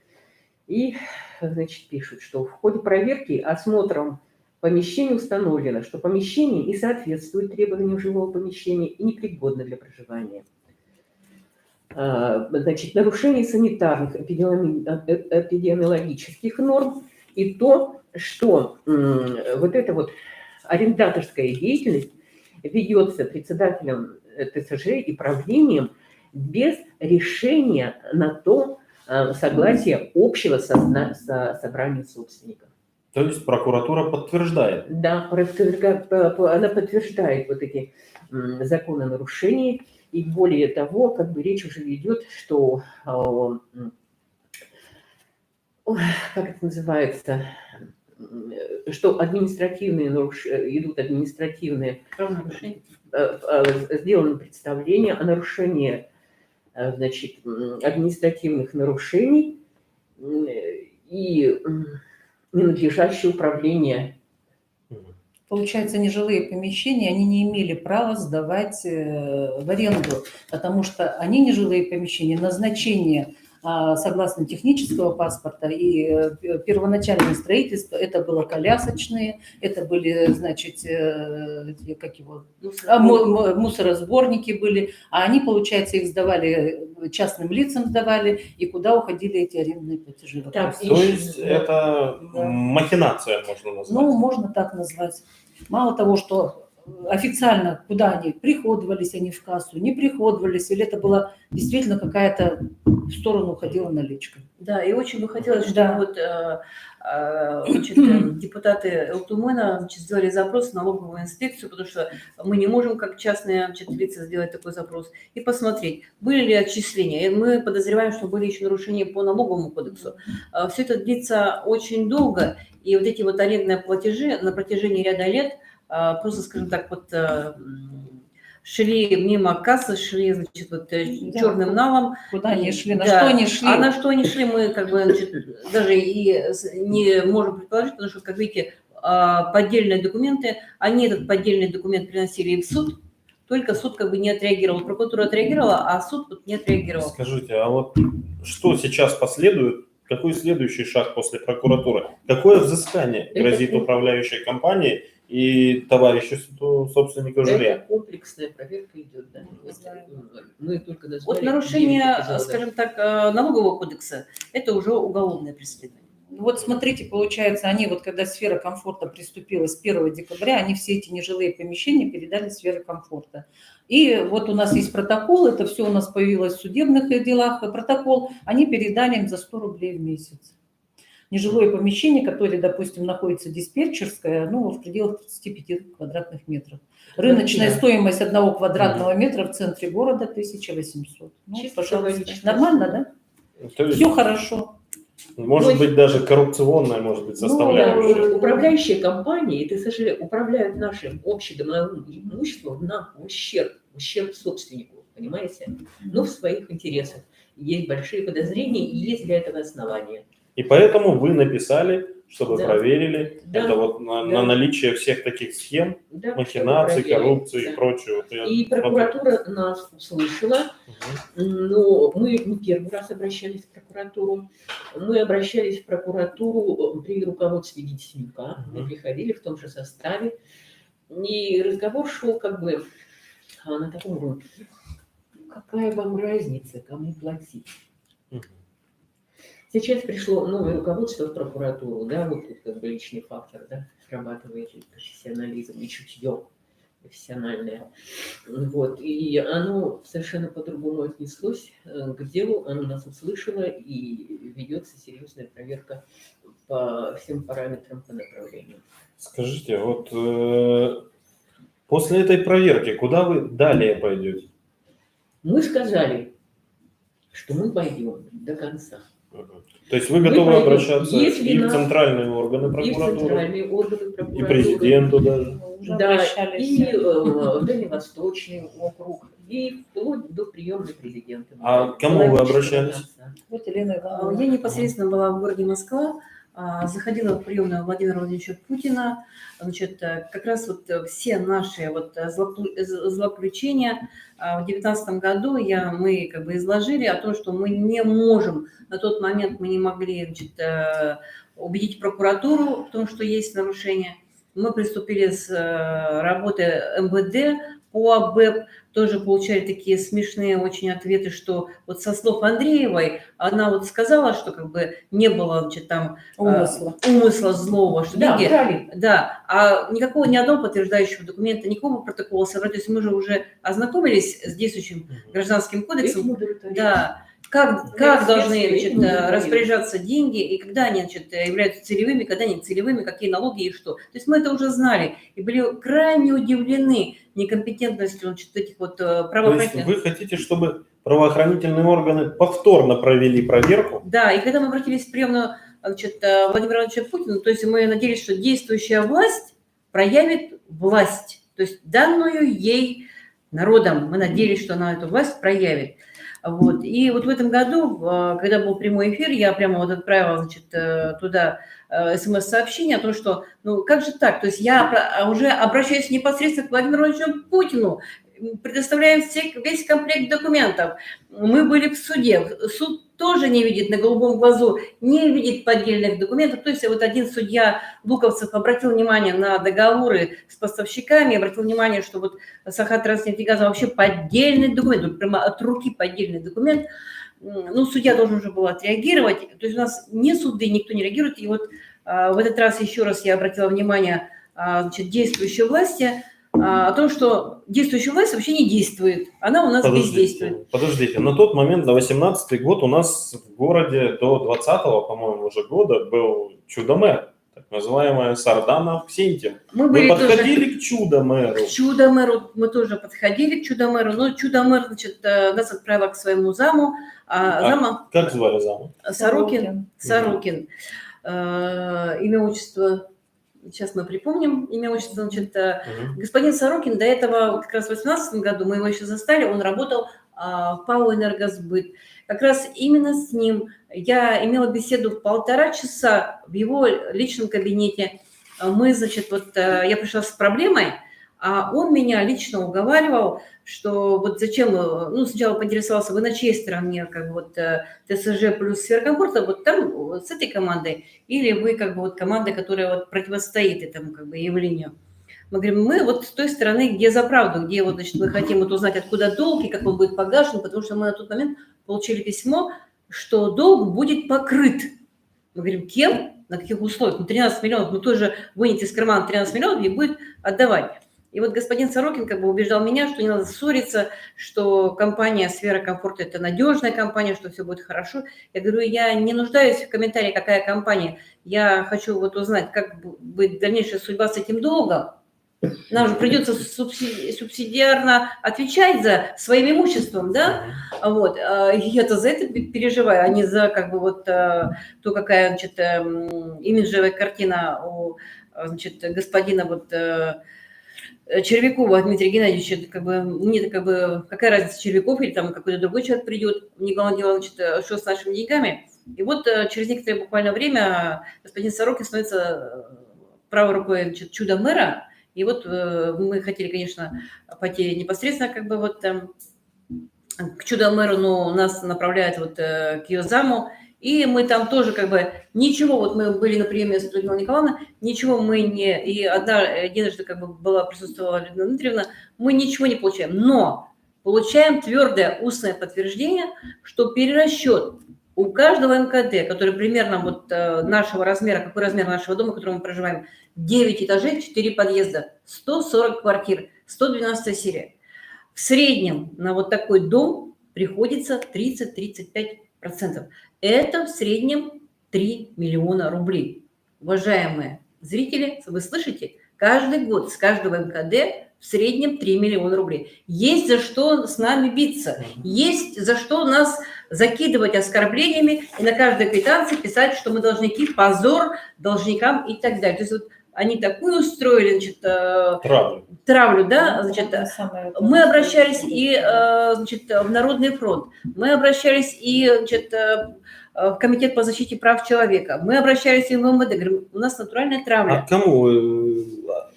и, значит, пишут, что в ходе проверки осмотром помещения установлено, что помещение не соответствует требованиям жилого помещения и непригодно для проживания. Значит, нарушение санитарных, эпидемиологических норм и то, что вот эта вот арендаторская деятельность ведется председателем ТСЖ и правлением без решения на то согласия общего собрания собственников. То есть прокуратура подтверждает? Да, она подтверждает вот эти закононарушения. И более того, как бы речь уже идет, что, как это называется, что идут административные, сделано представление о нарушении, значит, административных нарушений и ненадлежащее управление. Получается, нежилые помещения, они не имели права сдавать в аренду, потому что они, нежилые помещения, назначение согласно технического паспорта и первоначальное строительство, это было колясочные, это были, значит, как его, мусоросборники были, а они, получается, их сдавали, частным лицам сдавали, и куда уходили эти арендные платежи. Так, То есть это махинация, можно назвать? Ну, можно так назвать. Мало того, что официально куда они приходовались, они в кассу, не приходовались, или это была действительно какая-то в сторону уходила наличка. Да, и очень бы хотелось, чтобы Да. вот, значит, депутаты ЛТУМЭНа, значит, сделали запрос в налоговую инспекцию, потому что мы не можем как частные, значит, лица сделать такой запрос, и посмотреть, были ли отчисления. И мы подозреваем, что были еще нарушения по налоговому кодексу. Все это длится очень долго, и вот эти вот арендные платежи на протяжении ряда лет просто, скажем так, вот шли мимо кассы, шли, значит, вот черным налом. Куда они шли, на Да. что они шли. А на что они шли, мы как бы, значит, даже и не можем предположить, потому что, как видите, поддельные документы, они этот поддельный документ приносили в суд, только суд как бы не отреагировал. Прокуратура отреагировала, а суд вот не отреагировал. Скажите, а вот что сейчас последует? Какой следующий шаг после прокуратуры? Какое взыскание грозит управляющей компании и товарищу собственнику жилья? Это комплексная проверка идет, да. Мы только назвали. Вот нарушение, скажем так, налогового кодекса, это уже уголовное преследование. Вот смотрите, получается, они вот когда сфера комфорта приступила с 1 декабря, они все эти нежилые помещения передали в сферу комфорта. И вот у нас есть протокол, это все у нас появилось в судебных делах, протокол, они передали им за 100 рублей в месяц. Нежилое помещение, которое, допустим, находится диспетчерское, ну, в пределах 35 квадратных метров. Рыночная стоимость 1 квадратного метра в центре города 1800. Ну, пожалуйста. Нормально, да? То есть, все хорошо. может быть, даже коррупционная, может быть, составляющая. Управляющие компании, ТСЖ, управляют нашим общедомовым имуществом на ущерб собственнику, понимаете? Но в своих интересах. Есть большие подозрения и есть для этого основания. И поэтому вы написали, чтобы Да. проверили Да. это вот на наличие всех таких схем, Да, махинаций, чтобы проверить. коррупции Да. и прочего. Вот я И смотрю. прокуратура нас услышала, но мы не первый раз обращались в прокуратуру. Мы обращались в прокуратуру при руководстве Гитсенюка. Мы приходили в том же составе. И разговор шел как бы на таком уровне. Какая вам разница, кому платить? Мгм. Сейчас пришло новое руководство в прокуратуру, да, вот тут как бы личный фактор, да, срабатывает и профессионализм, и чутье профессиональное. Вот, и оно совершенно по-другому отнеслось к делу, оно нас услышало, и ведется серьезная проверка по всем параметрам по направлению. Скажите, вот после этой проверки куда вы далее пойдете? Мы сказали, что мы пойдем до конца. Мгм. То есть вы Мы готовы пойдем. обращаться Если и в нас- центральные органы И в прокуратуры, центральные органы и прокуратуры, президенту даже? Мы уже да, обращались. и в Дальневосточный округ, и вплоть до приемной президента. А к кому вы обращались? Вот Елена Ивановна. Я непосредственно была в городе Москва, заходила в приемную Владимира Владимировича Путина. Значит, как раз вот все наши вот злоключения в 2019 году мы как бы изложили о том, что мы не можем, на тот момент мы не могли, значит, убедить прокуратуру в том, что есть нарушение. Мы приступили с работы МВД по АБЭП, тоже получали такие смешные очень ответы, что вот со слов Андреевой, она вот сказала, что как бы не было, значит, там умысла злого, что Да, деньги... брали. Да, а никакого, ни одного подтверждающего документа, никакого протокола собрать. То есть мы же уже ознакомились с действующим гражданским кодексом. Да, как должны, значит, распоряжаться деньги, и когда они, значит, являются целевыми, когда не целевыми, какие налоги и что. То есть мы это уже знали и были крайне удивлены некомпетентностью, значит, этих вот То есть правоохранительных. вы хотите, чтобы правоохранительные органы повторно провели проверку? Да, и когда мы обратились в приемную, значит, Владимира Владимировича Путина, то есть мы надеялись, что действующая власть проявит власть, то есть данную ей народом. Мы надеялись, что она эту власть проявит. Вот. И вот в этом году, когда был прямой эфир, я прямо вот отправила, значит, туда СМС-сообщение о том, что, ну как же так, то есть я уже обращаюсь непосредственно к Владимиру Владимировичу Путину, предоставляем весь комплект документов. Мы были в суде, суд тоже не видит на голубом глазу, не видит поддельных документов. То есть вот один судья Луковцев обратил внимание на договоры с поставщиками, обратил внимание, что вот Сахатранснефтегаза вообще поддельный документ, прямо от руки поддельный документ. Ну, судья должен уже был отреагировать. То есть у нас не суды, никто не реагирует. И вот в этот раз еще раз я обратила внимание, значит, действующей власти о том, что действующая власть вообще не действует. Она у нас бездействует. Подождите, на тот момент, на 18-й год, у нас в городе до 20-го, по-моему, уже года был чудо-мэр, так называемая Сардана Ксентьев. Мы подходили к чудо-мэру. К чудо-мэру мы тоже подходили, к чудо-мэру. Но чудо-мэр, значит, нас отправил к своему заму. Зама... Как звали заму? Сорокин. Имя, отчество... Сейчас мы припомним имя, отчество. Значит, господин Сорокин до этого, как раз в 2018 году, мы его еще застали, он работал в ПАО «Энергосбыт». Как раз именно с ним я имела беседу 1,5 часа в его личном кабинете. Мы, значит, вот я пришла с проблемой, а он меня лично уговаривал, что вот зачем, ну, сначала поинтересовался, вы на чьей стороне, как бы вот ТСЖ плюс сфера комфорта, вот там с этой командой, или вы как бы вот команда, которая вот противостоит этому как бы явлению. Мы говорим, мы вот с той стороны, где за правду, где вот, значит, мы хотим вот узнать, откуда долг и как он будет погашен, потому что мы на тот момент получили письмо, что долг будет покрыт. Мы говорим, кем, на каких условиях? Ну, 13 миллионов, ну, тоже вынет из кармана 13 миллионов и будет отдавать. И вот господин Сорокин как бы убеждал меня, что не надо ссориться, что компания «Сфера комфорта» – это надежная компания, что все будет хорошо. Я говорю, я не нуждаюсь в комментарии, какая компания. Я хочу вот узнать, как будет дальнейшая судьба с этим долгом. Нам же придется субсидиарно отвечать за своим имуществом, да? Вот. Я-то за это переживаю, а не за как бы вот то, какая, значит, имиджевая картина у, значит, господина вот Червякова Дмитрия Геннадьевича, как бы, мне как бы, какая разница, Червяков или там какой-то другой человек придет, мне главное дело, значит, что с нашими деньгами. И вот через некоторое буквально время господин Сорокин становится правой рукой, значит, чудо-мэра. И вот мы хотели, конечно, пойти непосредственно как бы вот к чудо-мэру, но нас направляют вот к ее заму. И мы там тоже как бы ничего, вот мы были на приеме с Людмилой Николаевной, ничего мы не, и единожды как бы присутствовала Людмила Дмитриевна, мы ничего не получаем. Но получаем твердое устное подтверждение, что перерасчет у каждого МКД, который примерно вот нашего размера, какой размер нашего дома, в котором мы проживаем, 9 этажей, 4 подъезда, 140 квартир, 112 серия. В среднем на вот такой дом приходится 30-35%. Это в среднем 3 миллиона рублей. Уважаемые зрители, вы слышите, каждый год с каждого МКД в среднем 3 миллиона рублей. Есть за что с нами биться, есть за что нас закидывать оскорблениями и на каждой квитанции писать, что мы должники, позор должникам и так далее. То есть вот они такую устроили, значит, травлю, да, значит, мы обращались и, значит, в Народный фронт, мы обращались и, значит, в Комитет по защите прав человека, мы обращались и в МВД, говорим, у нас натуральная травля. А к кому вы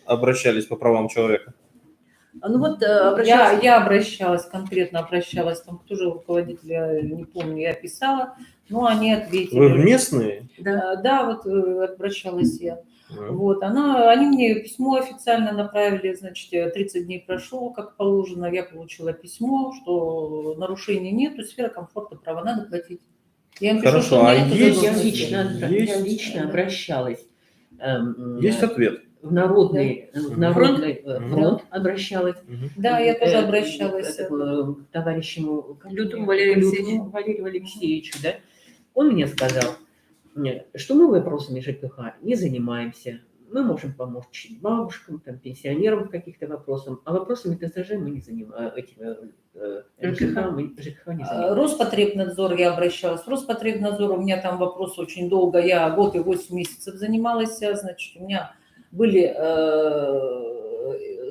обращались по правам человека? Ну вот я обращалась, конкретно обращалась, там тоже руководителя, не помню, я писала, но они ответили. Вы местные? Да, вот обращалась я. Вот, они мне письмо официально направили, значит, 30 дней прошло, как положено, я получила письмо, что нарушений нету, сфера комфорта, права, надо платить. Я им пишу, Хорошо, что у меня а нету есть- задолженности. Я лично обращалась. Есть ответ? В Народный фронт обращалась. Да, я тоже обращалась. К товарищу Лютому Валерию Валерию Алексеевичу, да? Он мне сказал, что мы вопросами ЖКХ не занимаемся. Мы можем помочь бабушкам, там, пенсионерам в каких-то вопросах, а вопросами ТСЖ мы не занимаемся. ЖКХ не занимаемся. Роспотребнадзор я обращалась. В Роспотребнадзор у меня там вопрос очень долго. Я год и 8 месяцев занималась. Значит, у меня были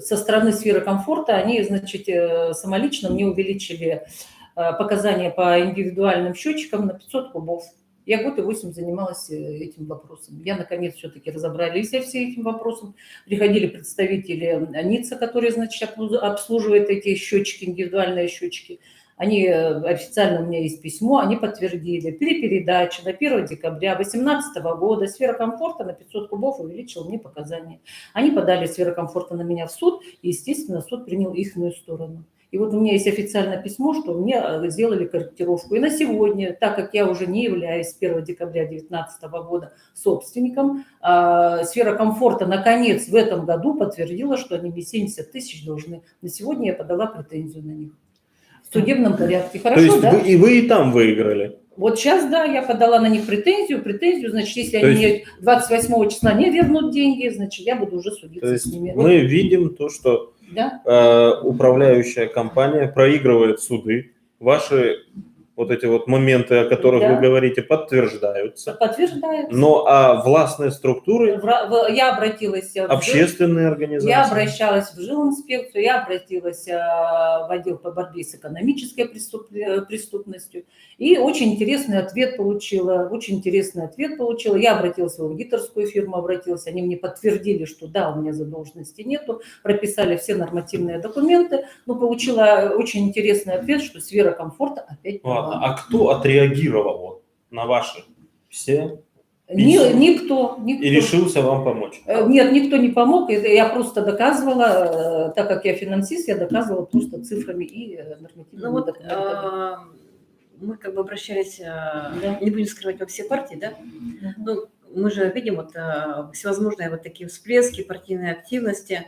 со стороны сферы комфорта, они, значит, самолично мне увеличили показания по индивидуальным счетчикам на 500 кубов. Я год и 8 занималась этим вопросом. Я, наконец, все-таки разобрались со всем этим вопросом. Приходили представители НИЦа, которые, значит, обслуживают эти счетчики, индивидуальные счетчики. Они официально, у меня есть письмо, они подтвердили. При передаче на 1 декабря 2018 года сфера комфорта на 500 кубов увеличила мне показания. Они подали сфера комфорта на меня в суд, и, естественно, суд принял их сторону. И вот у меня есть официальное письмо, что мне сделали корректировку. И на сегодня, так как я уже не являюсь с 1 декабря 2019 года собственником, сфера комфорта наконец в этом году подтвердила, что они мне 70 тысяч должны. На сегодня я подала претензию на них. В судебном порядке. Хорошо, то есть да? вы и там выиграли? Вот сейчас, да, я подала на них претензию, значит, если они мне 28 числа не вернут деньги, значит, я буду уже судиться с ними. Мы видим то, что управляющая компания проигрывает суды, ваши вот эти вот моменты, о которых вы говорите, подтверждаются. Подтверждается. Но властные структуры, я обратилась общественные организации. Я обращалась в жилинспекцию, я обратилась в отдел по борьбе с экономической преступностью. И очень интересный ответ получила. Я обратилась в аудиторскую фирму, они мне подтвердили, что да, у меня задолженности нету, прописали все нормативные документы, но получила очень интересный ответ, что сфера комфорта опять... Ладно, а кто отреагировал на ваши все? Никто. И решился вам помочь? Нет, никто не помог. Я просто доказывала, так как я финансист, я доказывала просто цифрами и нормативными документами. Мы как бы обращались, не будем скрывать, во все партии, да? Ну, мы же видим вот всевозможные вот такие всплески партийной активности,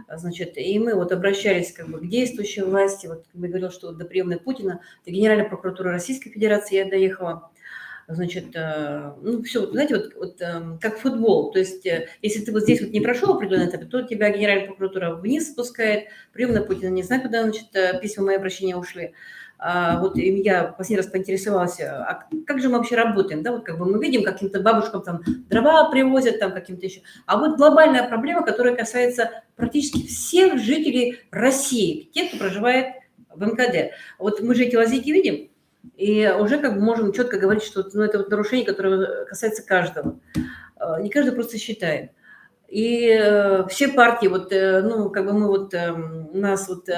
значит, и мы вот обращались как бы к действующей власти, вот я говорил, что до приемной Путина, до Генеральной прокуратуры Российской Федерации я доехала, значит, ну все, вот, знаете, вот как футбол, то есть если ты вот здесь вот не прошел определенный этап, то тебя Генеральная прокуратура вниз спускает, приемная Путина, не знаю, куда, значит, письма мои обращения ушли. Вот я последний раз поинтересовалась, а как же мы вообще работаем, да, вот как бы мы видим, каким-то бабушкам там дрова привозят, там каким-то еще, а вот глобальная проблема, которая касается практически всех жителей России, тех, кто проживает в МКД. Вот мы же эти лазейки видим, и уже как бы можем четко говорить, что это вот нарушение, которое касается каждого. Не каждый просто считает. И все партии, вот, ну, как бы мы вот, у нас вот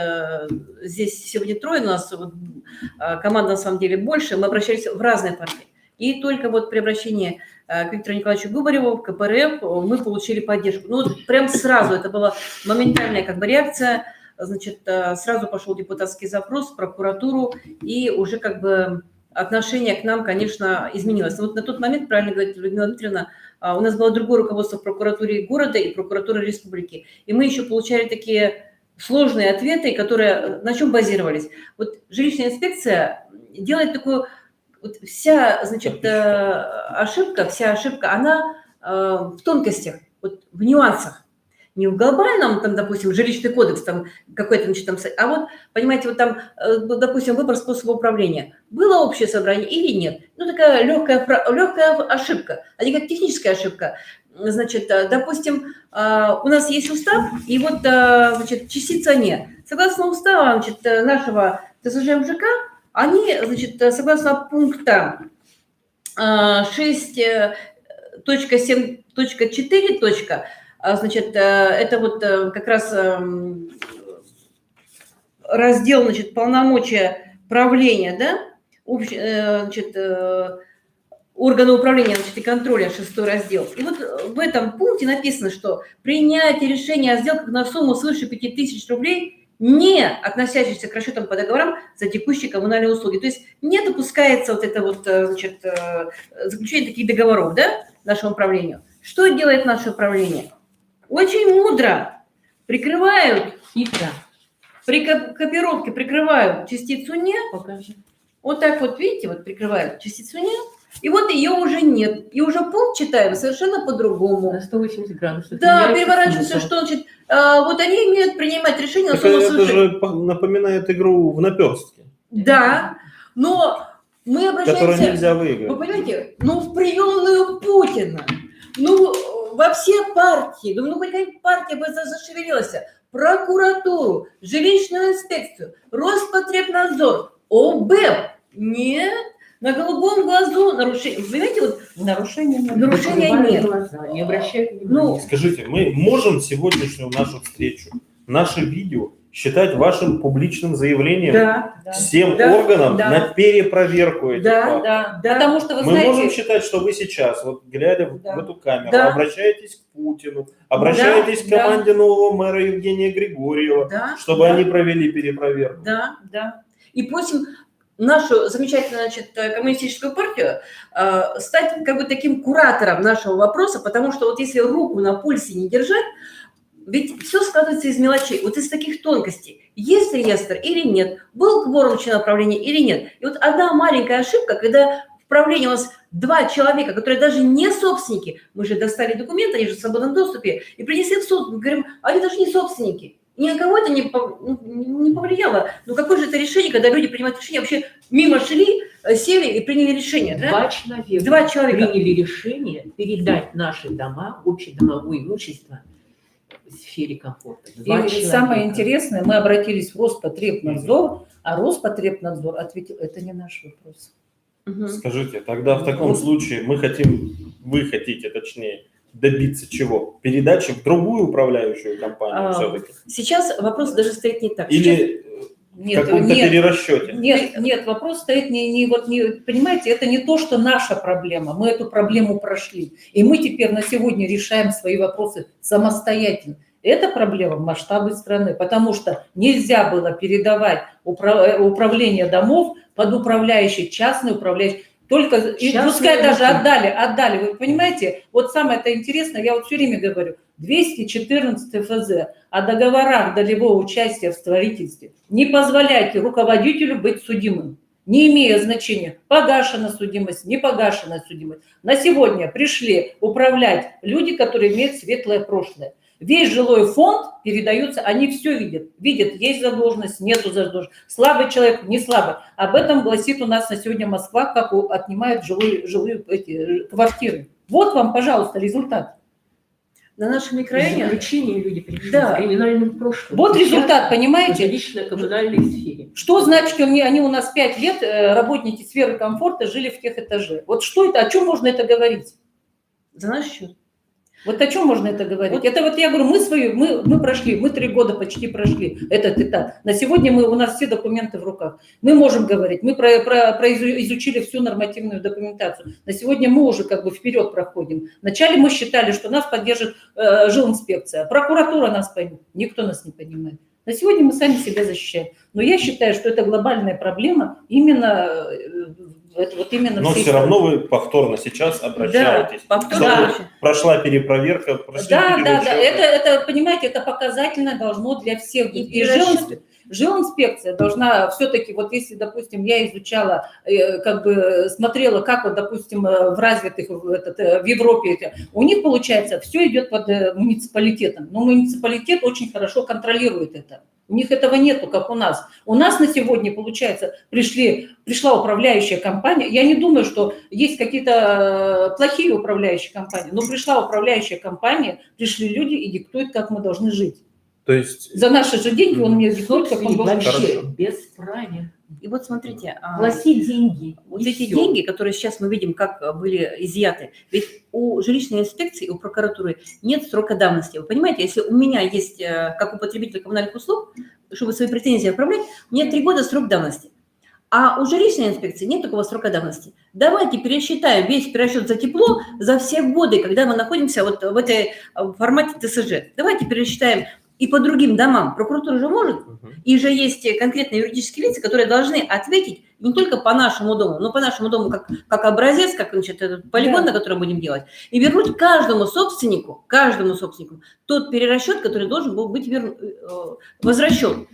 здесь сегодня трое, у нас вот, команда на самом деле больше, мы обращались в разные партии. И только вот при обращении к Виктору Николаевичу Губареву в КПРФ мы получили поддержку. Ну, вот прям сразу, это была моментальная как бы реакция, значит, сразу пошел депутатский запрос в прокуратуру, и уже как бы отношение к нам, конечно, изменилось. Вот на тот момент, правильно говорит Людмила Дмитриевна, у нас было другое руководство в прокуратуре города и прокуратуры республики. И мы еще получали такие сложные ответы, которые на чем базировались. Вот жилищная инспекция делает такую... Вот вся, значит, ошибка, она в тонкостях, вот в нюансах. Не в глобальном, там, допустим, жилищный кодекс, там, какой-то, значит, там, а вот, понимаете, вот там, допустим, выбор способа управления. Было общее собрание или нет? Ну, такая легкая ошибка, а не как техническая ошибка. Значит, допустим, у нас есть устав, и вот, значит, частица «не». Согласно уставу, значит, нашего ТСЖ МЖК, они, значит, согласно пункта 6.7.4, значит, это вот как раз раздел, значит, полномочия правления, да, значит, органы управления, значит, и контроля, 6 раздел. И вот в этом пункте написано, что принятие решения о сделках на сумму свыше 5000 рублей, не относящихся к расчетам по договорам за текущие коммунальные услуги. То есть не допускается вот это вот, значит, заключение таких договоров, да, нашему управлению. Что делает наше управление? Очень мудро прикрывают, Хитро. при копировке прикрывают частицу «не». Покажи. Вот так вот, видите, вот прикрывают частицу «не». И вот ее уже нет. И уже пункт читаем совершенно по-другому. На 180 градусов. Да, меняется переворачивается, смысл. что значит, вот они имеют принимать решение на Так сумму это свыше. же напоминает игру в наперстке, Да, но мы которую обращаемся... нельзя Вы выиграть. понимаете, ну в приемную Путина, ну во все партии, ну какая-нибудь партия бы зашевелилась, прокуратуру, жилищную инспекцию, Роспотребнадзор, ОБЭП. Нет, на голубом глазу нарушение. Вы понимаете, вот Нарушения нет. нарушения Закрывают нет. глаза, не обращают внимания. Ну, Скажите, мы можем сегодняшнюю нашу встречу, наше видео считать вашим публичным заявлением да, Да. всем Да, органам да. на перепроверку этих Да, фактов? Да. Да. Потому что, вы Мы можем знаете, считать, что вы сейчас, вот глядя Да. в эту камеру, Да. обращаетесь к Путину, обращаетесь к Да. команде нового мэра Евгения Григорьева, да, чтобы да, они провели перепроверку. да. да. И просим нашу замечательную, значит, коммунистическую партию стать как бы таким куратором нашего вопроса, потому что вот если руку на пульсе не держать, ведь все складывается из мелочей, вот из таких тонкостей. Есть реестр или нет, был кворум члена правления или нет. И вот одна маленькая ошибка, когда в правлении у нас 2 человека, которые даже не собственники, мы же достали документы, они же в свободном доступе, и принесли в суд, мы говорим, они даже не собственники. Ни на кого это не повлияло. Ну какое же это решение, когда люди принимают решение, вообще мимо шли, сели и приняли решение, да? 2 человека, 2 человека. приняли решение передать наши дома, общедомовое имущество в сфере комфорта. 2 И человека. самое интересное, мы обратились в Роспотребнадзор, а Роспотребнадзор ответил, это не наш вопрос. Мгм. Скажите, тогда в таком случае вы хотите, точнее, добиться чего? Передачи в другую управляющую компанию все-таки? Сейчас вопрос даже стоит не так. Сейчас- Или в Нет, каком-то нет, перерасчете? нет, вопрос стоит понимаете, это не то, что наша проблема, мы эту проблему прошли, и мы теперь на сегодня решаем свои вопросы самостоятельно. Это проблема масштаба страны, потому что нельзя было передавать управление домов под управляющий, частный управляющий, только, и Частные пускай даже дома. отдали, вы понимаете, вот самое это интересное, я вот все время говорю, 214 ФЗ о договорах долевого участия в строительстве не позволяйте руководителю быть судимым, не имея значения, погашена судимость, не погашена судимость. На сегодня пришли управлять люди, которые имеют светлое прошлое. Весь жилой фонд передается, они все видят. Видят, есть задолженность, нету задолженности. Слабый человек, не слабый. Об этом гласит у нас на сегодня Москва, как отнимают жилые квартиры. Вот вам, пожалуйста, результат. На нашем В микрорайоне... заключение люди пришли Да. с криминальным прошлым. Вот Сейчас результат, в понимаете? жилищно-коммунальной сфере. Что значит, что они у нас 5 лет, работники сферы комфорта, жили в тех этаже? Вот что это, о чем можно это говорить? За наш счет. Вот о чем можно это говорить? Вот. Это вот я говорю, мы прошли, мы 3 года почти прошли этот этап. На сегодня у нас все документы в руках. Мы можем говорить, мы изучили всю нормативную документацию. На сегодня мы уже как бы вперед проходим. Вначале мы считали, что нас поддержит жилинспекция, прокуратура нас поймет. Никто нас не понимает. На сегодня мы сами себя защищаем. Но я считаю, что это глобальная проблема именно именно. Но все равно вы повторно сейчас обращаетесь. Да, повторно. Чтобы прошла перепроверка, прошли Да. переучеты. Это, понимаете, это показательно должно для всех быть. И жилинспекция должна все-таки, вот если, допустим, я изучала, как бы смотрела, как вот, допустим, в развитых, в Европе, у них, получается, все идет под муниципалитетом. Но муниципалитет очень хорошо контролирует это. У них этого нету, как у нас. У нас на сегодня, получается, пришла управляющая компания. Я не думаю, что есть какие-то плохие управляющие компании, но пришла управляющая компания, пришли люди и диктуют, как мы должны жить. То есть За наши же деньги он мне диктует, как он должен жить. Вообще бесправие. И вот смотрите, Плати деньги. вот и эти всё. деньги, которые сейчас мы видим, как были изъяты, ведь у жилищной инспекции, у прокуратуры нет срока давности. Вы понимаете, если у меня есть, как у потребителя коммунальных услуг, чтобы свои претензии отправлять, мне 3 года срок давности. А у жилищной инспекции нет такого срока давности. Давайте пересчитаем весь перерасчет за тепло за все годы, когда мы находимся вот в этой формате ТСЖ. Давайте пересчитаем и по другим домам. Прокуратура же может, и же есть конкретные юридические лица, которые должны ответить не только по нашему дому, но по нашему дому как образец, как, значит, этот полигон, Да. на который будем делать, и вернуть каждому собственнику тот перерасчет, который должен был быть возвращен.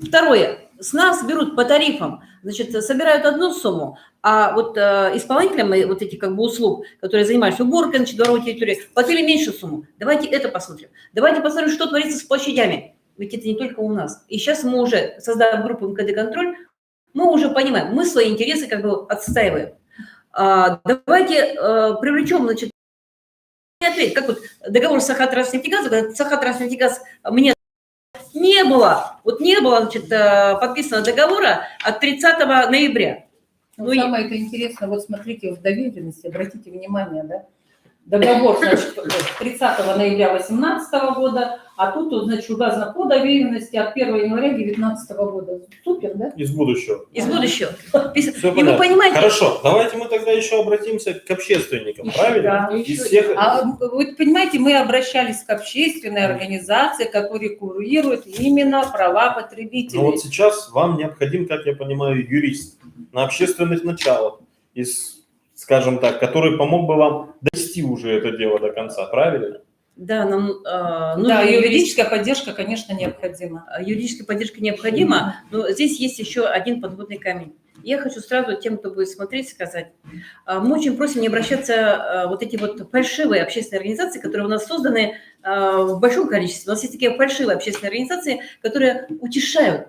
Второе. С нас берут по тарифам, значит, собирают одну сумму, а вот исполнителям вот этих как бы услуг, которые занимаются уборкой, значит, дворовой территории, платили меньшую сумму. Давайте это посмотрим. Давайте посмотрим, что творится с площадями. Ведь это не только у нас. И сейчас мы уже создаем группу МКД-контроль, мы уже понимаем, мы свои интересы как бы отстаиваем. Давайте привлечем, значит, ответь, как вот договор с Сахатранснефтегазом, когда Сахатранснефтегаз мне не было, значит, подписано договора от 30 ноября. Ну, самое это интересно, вот смотрите, в доверенности, обратите внимание, да, договор, значит, 30 ноября 2018 года, а тут, значит, указано по доверенности от 1 января 2019 года. Супер, да? из будущего. Из будущего. Всё И вы понятно. понимаете, Хорошо, давайте мы тогда еще обратимся к общественникам, правильно? Да. Из всех... Вы понимаете, мы обращались к общественной организации, которая курирует именно права потребителей. Но вот сейчас вам необходим, как я понимаю, юрист на общественных началах, скажем так, который помог бы вам довести уже это дело до конца, правильно? да, нам Да, нужна юридическая поддержка, конечно, необходима. юридическая поддержка необходима, но здесь есть еще один подводный камень. Я хочу сразу тем, кто будет смотреть, сказать, мы очень просим не обращаться вот эти вот фальшивые общественные организации, которые у нас созданы в большом количестве. У нас есть такие фальшивые общественные организации, которые утешают,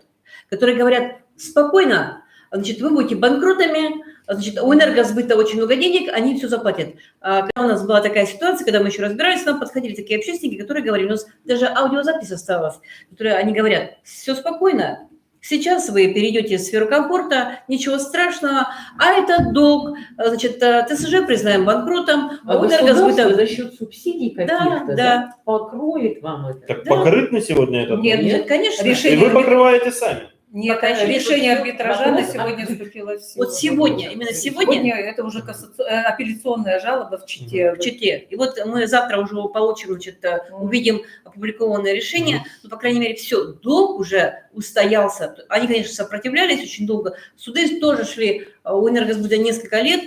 которые говорят спокойно, значит, вы будете банкротами, значит, у энергосбыта очень много денег, они все заплатят. Когда у нас была такая ситуация, когда мы еще разбирались, к нам подходили такие общественники, которые говорили, у нас даже аудиозапись осталась, которые они говорят, все спокойно, сейчас вы перейдете в сферу комфорта, ничего страшного, а это долг, значит, ТСЖ признаем банкротом, А у государство энергосбыта... за счет субсидий каких-то да. покроет вам это. Так Да. покрыт на сегодня этот? Нет, вопрос? Нет, конечно. И решение- вы покрываете сами. Нет, Пока еще решение нет. арбитража на Вопрос сегодня открыт. вступило в силу. Вот сегодня, именно сегодня, это уже апелляционная жалоба в Чите. в Чите. И вот мы завтра уже получим, значит, увидим опубликованное решение, но, по крайней мере, все, долг уже устоялся. Они, конечно, сопротивлялись очень долго. Суды тоже шли у энергосбыта несколько лет,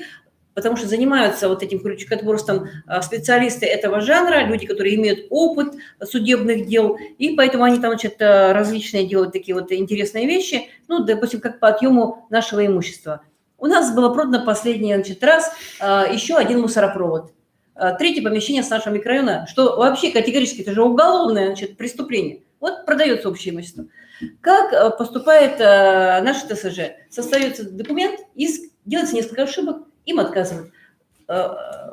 потому что занимаются вот этим крючкотворством специалисты этого жанра, люди, которые имеют опыт судебных дел, и поэтому они там, значит, различные делают такие вот интересные вещи, ну, допустим, как по отъему нашего имущества. У нас было продано последний, значит, раз еще один мусоропровод. Третье помещение с нашего микрорайона, что вообще категорически это же уголовное, значит, преступление. Вот продается общее имущество. Как поступает наш ТСЖ? Составится документ, иск, делается несколько ошибок, им отказывают.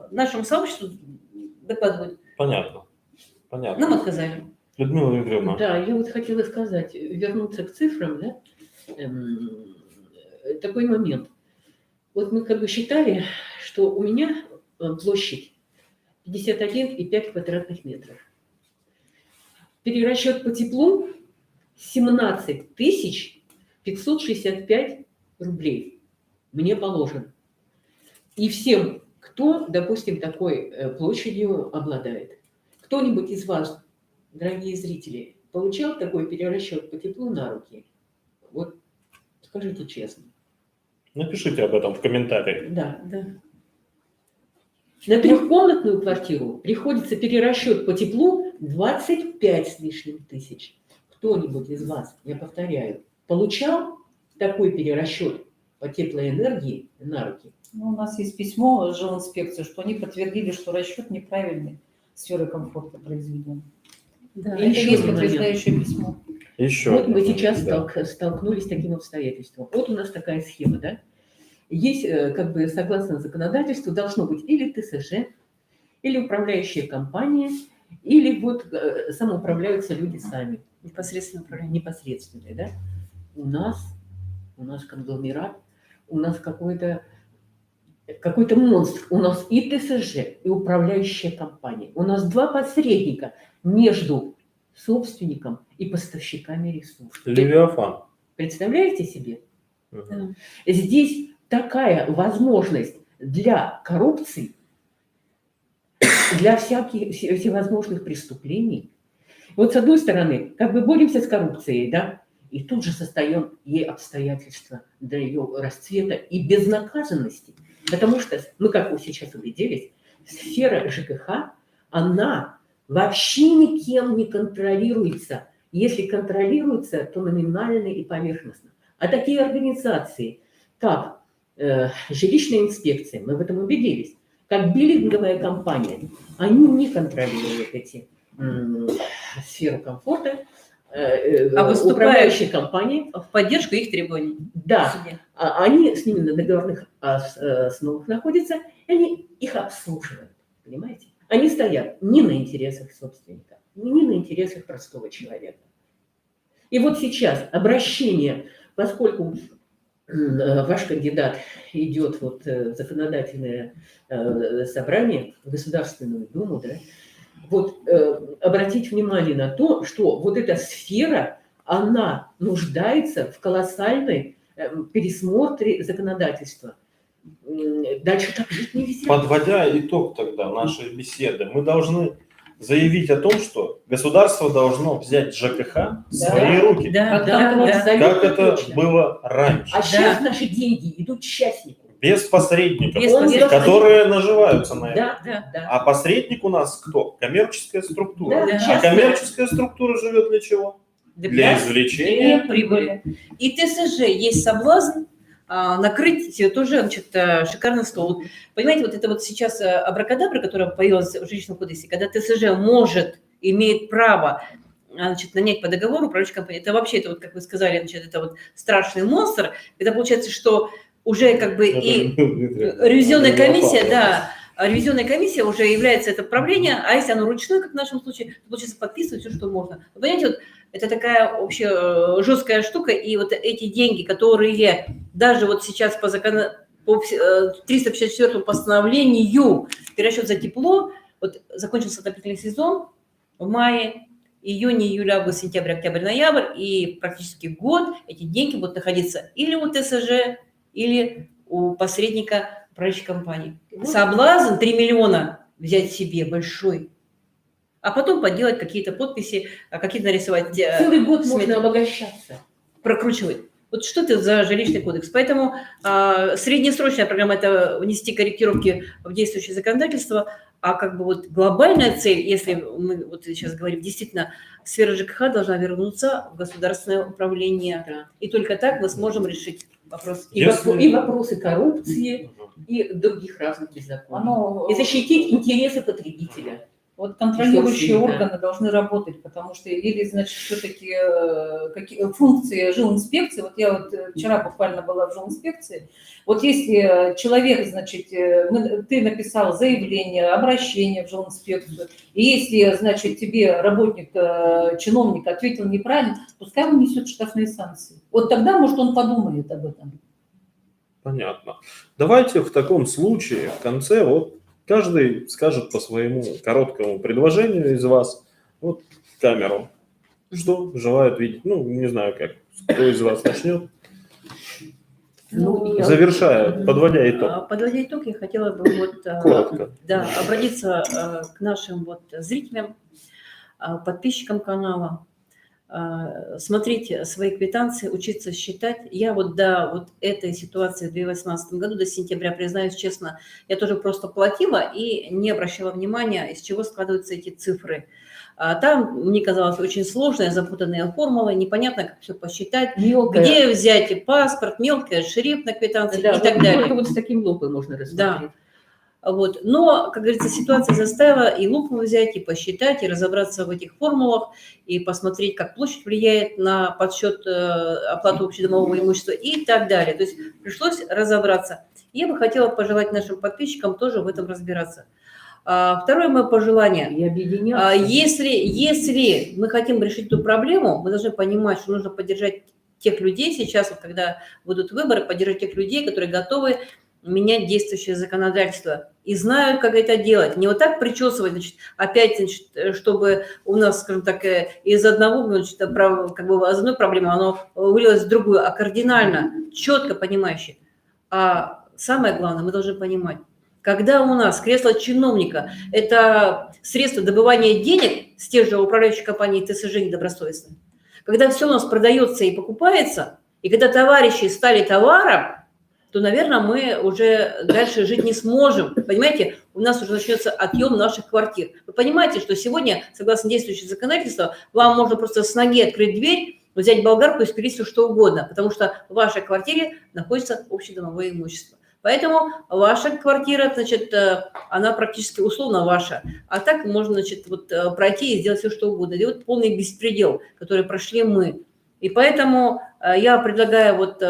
Нашему сообществу докладывают. Понятно. Понятно. Нам отказали. Людмила Викторовна. Да, я вот хотела сказать, вернуться к цифрам, да, такой момент. Вот мы как бы считали, что у меня площадь 51,5 квадратных метров. Перерасчет по теплу 17 565 рублей мне положен. И всем, кто, допустим, такой площадью обладает. Кто-нибудь из вас, дорогие зрители, получал такой перерасчет по теплу на руки? Вот скажите честно. Напишите об этом в комментариях. Да. Да. На трехкомнатную квартиру приходится перерасчет по теплу 25 с лишним тысяч. Кто-нибудь из вас, я повторяю, получал такой перерасчет по теплоэнергии на руки? Ну, у нас есть письмо в жилинспекцию, что они подтвердили, что расчет неправильный, сферы комфорта произведен. Да, И Это еще есть один момент. подтверждающее письмо. Еще. Вот мы один сейчас момент, да. столкнулись с таким обстоятельством. Вот у нас такая схема, да? Есть, как бы, согласно законодательству, должно быть или ТСЖ, или управляющая компания, или вот самоуправляются люди сами, непосредственно управление. непосредственные, да? У нас конгломерат, у нас какой-то монстр, у нас и ТСЖ, и управляющая компания. У нас два посредника между собственником и поставщиками ресурсов. Левиафан. Представляете себе? Мгм. Здесь такая возможность для коррупции, для всевозможных преступлений. Вот с одной стороны, как бы боремся с коррупцией, да, и тут же создаем ей обстоятельства для ее расцвета и безнаказанности. Потому что, ну, как вы сейчас убедились, сфера ЖКХ, она вообще никем не контролируется. Если контролируется, то номинально и поверхностно. А такие организации, как жилищная инспекция, мы в этом убедились, как биллинговая компания, они не контролируют эти сферу комфорта, выступают управляющие компании. В поддержку их требований. Да, Суде. они с ними на договорных основах находятся, и они их обслуживают, понимаете? Они стоят не на интересах собственника, не на интересах простого человека. И вот сейчас обращение, поскольку ваш кандидат идет вот в законодательное собрание, в Государственную Думу, да, вот обратить внимание на то, что вот эта сфера, она нуждается в колоссальной пересмотре законодательства. Дальше так жить нельзя. Подводя итог тогда нашей беседы, мы должны заявить о том, что государство должно взять ЖКХ в свои руки, Да, Как да, там да. абсолютно как это точно. было раньше, А сейчас наши деньги идут частнику. без посредников, Без Он посредников. которые наживаются на этом. Да, Да. да. А посредник у нас кто? Коммерческая структура. Да, А частная. коммерческая структура живет для чего? Для извлечения. прибыли. И ТСЖ есть соблазн накрыть тоже, значит, шикарный стол. Вот, понимаете, вот это вот сейчас абракадабра, которая появилась в жилищном кодексе, когда ТСЖ может, имеет право, значит, нанять по договору управляющей компании. Это вообще, это вот, как вы сказали, значит, это вот страшный монстр. Это получается, что уже как бы и ревизионная комиссия, да, ревизионная комиссия уже является это правление, а если оно ручное, как в нашем случае, то получается подписывать все, что можно. Вы понимаете, вот это такая вообще жесткая штука, и вот эти деньги, которые даже вот сейчас по 354 постановлению перерасчет за тепло, вот закончился отопительный сезон в мае, июнь, июль, август, сентябрь, октябрь, ноябрь, и практически год эти деньги будут находиться или у ТСЖ, или у посредника управляющей компании. Соблазн 3 миллиона взять себе большой, а потом подделать какие-то подписи, какие-то нарисовать. Целый год можно обогащаться. Прокручивать. Вот что это за жилищный кодекс? Поэтому среднесрочная программа – это внести корректировки в действующее законодательство, а как бы вот глобальная цель, если мы вот сейчас говорим, действительно, сфера ЖКХ должна вернуться в государственное управление. Да. И только так мы сможем решить вопрос. И вопросы коррупции, и других разных беззаконий. И защитить интересы потребителя. Вот контролирующие Собственно, органы должны работать, потому что или, значит, все-таки какие функции жилинспекции, вот я вот вчера буквально была в жилинспекции, вот если человек, значит, ты написал заявление, обращение в жилинспекцию, и если, значит, тебе работник, чиновник ответил неправильно, пускай он несет штрафные санкции. Вот тогда, может, он подумает об этом. Понятно. Давайте в таком случае в конце вот Каждый скажет по своему короткому предложению из вас. Вот камеру. Что желает видеть? Ну, не знаю как. Кто из вас начнет? Ну, я- Завершая, подводя итог. Подводя итог, я хотела бы вот, Коротко. да, обратиться к нашим вот зрителям, подписчикам канала, смотреть свои квитанции, учиться считать. Я вот до вот этой ситуации в 2018 году, до сентября, признаюсь честно, я тоже просто платила и не обращала внимания, из чего складываются эти цифры. Там, мне казалось, очень сложная, запутанная формула, непонятно, как все посчитать, Мелкая. где взять и паспорт, мелкая, шрифт на квитанции Да, и так вот далее. только вот с таким лупой можно рассмотреть. Вот. Но, как говорится, ситуация заставила и лупу взять, и посчитать, и разобраться в этих формулах, и посмотреть, как площадь влияет на подсчет оплаты общедомового имущества и так далее. То есть пришлось разобраться. Я бы хотела пожелать нашим подписчикам тоже в этом разбираться. Второе мое пожелание. И объединяться. Если мы хотим решить эту проблему, мы должны понимать, что нужно поддержать тех людей сейчас, вот, когда будут выборы, поддержать тех людей, которые готовы менять действующее законодательство и знают, как это делать. Не вот так причесывать, значит, опять, значит, чтобы у нас, скажем так, из одного, значит, как бы из одной проблемы оно вылилось в другую, а кардинально, четко понимающее. А самое главное, мы должны понимать, когда у нас кресло чиновника – это средство добывания денег с тех же управляющих компаний ТСЖ недобросовестных, когда все у нас продается и покупается, и когда товарищи стали товаром, то, наверное, мы уже дальше жить не сможем. Понимаете, у нас уже начнется отъем наших квартир. Вы понимаете, что сегодня, согласно действующему законодательству, вам можно просто с ноги открыть дверь, взять болгарку и спилить все что угодно, потому что в вашей квартире находится общедомовое имущество. Поэтому ваша квартира, значит, она практически условно ваша. А так можно, значит, вот пройти и сделать все, что угодно. И вот полный беспредел, который прошли мы. И поэтому я предлагаю вот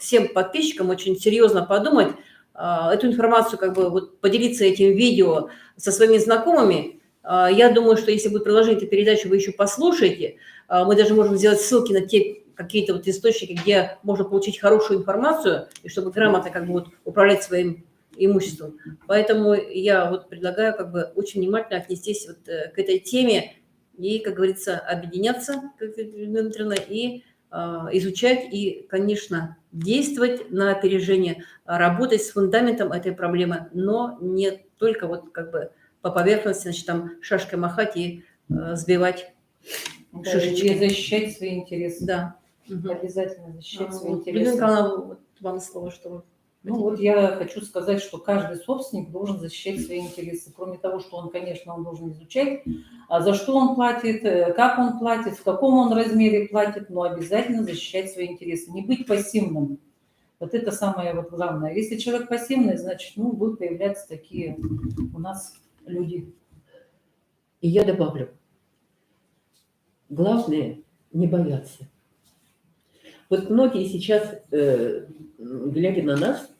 всем подписчикам очень серьезно подумать, эту информацию, как бы вот поделиться этим видео со своими знакомыми. Я думаю, что если будет приложение этой передачи, вы еще послушаете. Мы даже можем сделать ссылки на те какие-то вот источники, где можно получить хорошую информацию, и чтобы грамотно как бы вот управлять своим имуществом. Поэтому я вот предлагаю как бы очень внимательно отнестись вот к этой теме и, как говорится, объединяться, как Людмила Дмитриевна, и изучать и, конечно, действовать на опережение, работать с фундаментом этой проблемы, но не только вот как бы по поверхности, значит, там шашкой махать и сбивать шишечки. И защищать свои интересы. Да. Обязательно защищать свои Людмила интересы. Николаевна, вот вам слово, что вы... Ну вот я хочу сказать, что каждый собственник должен защищать свои интересы. Кроме того, что он, конечно, он должен изучать, за что он платит, как он платит, в каком он размере платит, но обязательно защищать свои интересы. Не быть пассивным. Вот это самое вот главное. Если человек пассивный, значит, ну, будут появляться такие у нас люди. И я добавлю. Главное не бояться. Вот многие сейчас, глядя на нас,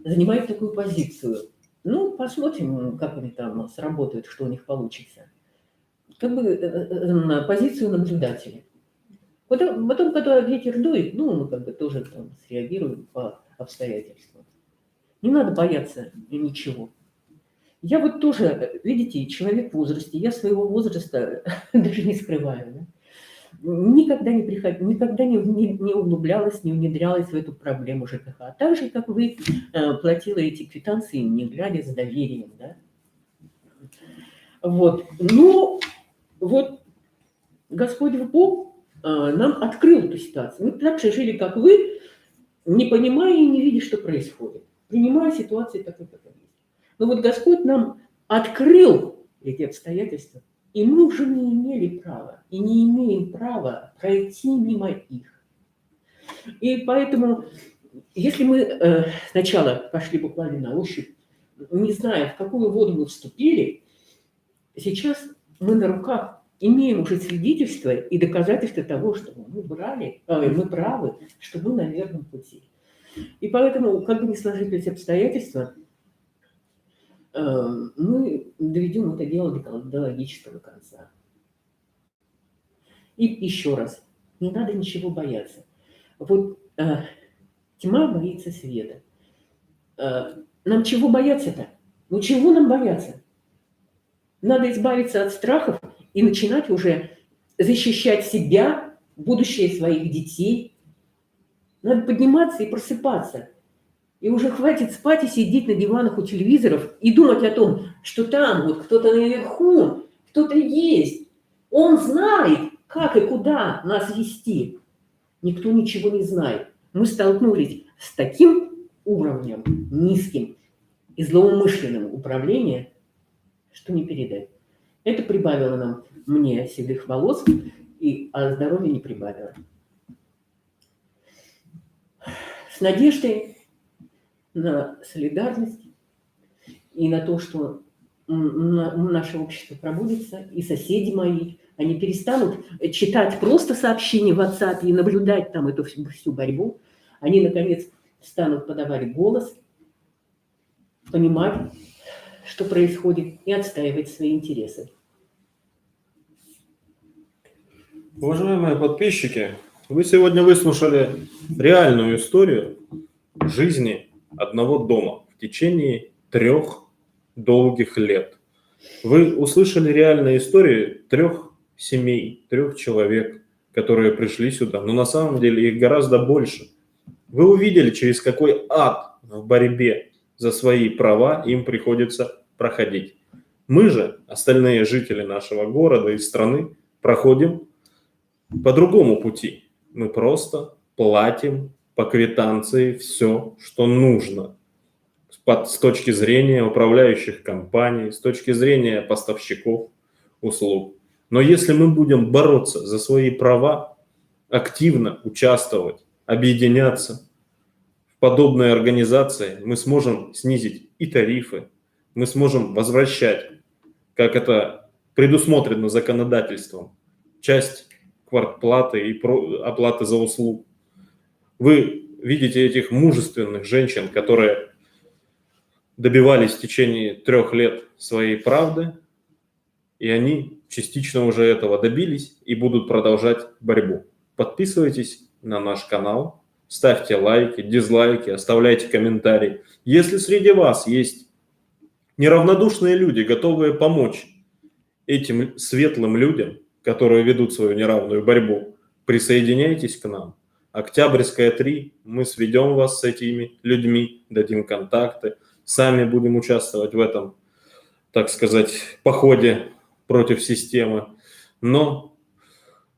занимают такую позицию. Ну, посмотрим, как они там сработают, что у них получится. Как бы позицию наблюдателя. Потом, когда ветер дует, ну, мы как бы тоже там среагируем по обстоятельствам. Не надо бояться ничего. Я вот тоже, видите, человек в возрасте, я своего возраста даже не скрываю. Да? Никогда не приходила, никогда не углублялась, не внедрялась в эту проблему ЖКХ. Так же, как вы платила эти квитанции, не глядя с доверием. Да? Вот. Но вот Господь Бог нам открыл эту ситуацию. Мы так же жили, как вы, не понимая и не видя, что происходит. Принимая ситуацию такой, как есть. Но вот Господь нам открыл эти обстоятельства, и мы уже не имели права, и не имеем права пройти мимо их. И поэтому, если мы сначала пошли буквально на ощупь, не зная, в какую воду мы вступили, сейчас мы на руках имеем уже свидетельство и доказательства того, что мы правы, что мы на верном пути. И поэтому, как бы ни сложились обстоятельства, мы доведем это дело до логического конца. И еще раз, не надо ничего бояться. Вот тьма боится света. Нам чего бояться-то? Ну чего нам бояться? Надо избавиться от страхов и начинать уже защищать себя, будущее своих детей. Надо подниматься и просыпаться. И уже хватит спать и сидеть на диванах у телевизоров и думать о том, что там вот кто-то наверху, кто-то есть. Он знает, как и куда нас вести. Никто ничего не знает. Мы столкнулись с таким уровнем низким и злоумышленным управления, что не передать. Это прибавило мне седых волос, а здоровья не прибавило. С надеждой на солидарность и на то, что наше общество пробудится, и соседи мои, они перестанут читать просто сообщения в WhatsApp и наблюдать там эту всю борьбу. Они, наконец, станут подавать голос, понимать, что происходит, и отстаивать свои интересы. Уважаемые подписчики, вы сегодня выслушали реальную историю жизни одного дома в течение 3 долгих лет. Вы услышали реальные истории 3 семей, 3 человек, которые пришли сюда, но на самом деле их гораздо больше. Вы увидели, через какой ад в борьбе за свои права им приходится проходить. Мы же, остальные жители нашего города и страны, проходим по другому пути. Мы просто платим по квитанции все, что нужно. С точки зрения управляющих компаний, с точки зрения поставщиков услуг. Но если мы будем бороться за свои права, активно участвовать, объединяться в подобные организации, мы сможем снизить и тарифы, мы сможем возвращать, как это предусмотрено законодательством, часть квартплаты и оплаты за услуг. Вы видите этих мужественных женщин, которые добивались в течение 3 лет своей правды, и они частично уже этого добились и будут продолжать борьбу. Подписывайтесь на наш канал, ставьте лайки, дизлайки, оставляйте комментарии. Если среди вас есть неравнодушные люди, готовые помочь этим светлым людям, которые ведут свою неравную борьбу, присоединяйтесь к нам. Октябрьская 3, мы сведем вас с этими людьми, дадим контакты, сами будем участвовать в этом, так сказать, походе против системы. Но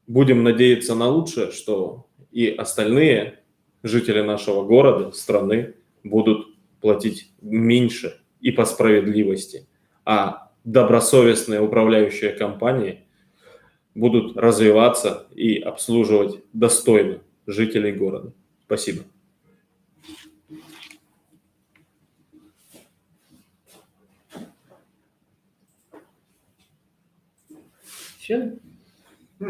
будем надеяться на лучшее, что и остальные жители нашего города, страны будут платить меньше и по справедливости, а добросовестные управляющие компании будут развиваться и обслуживать достойно жителей города. Спасибо. Все?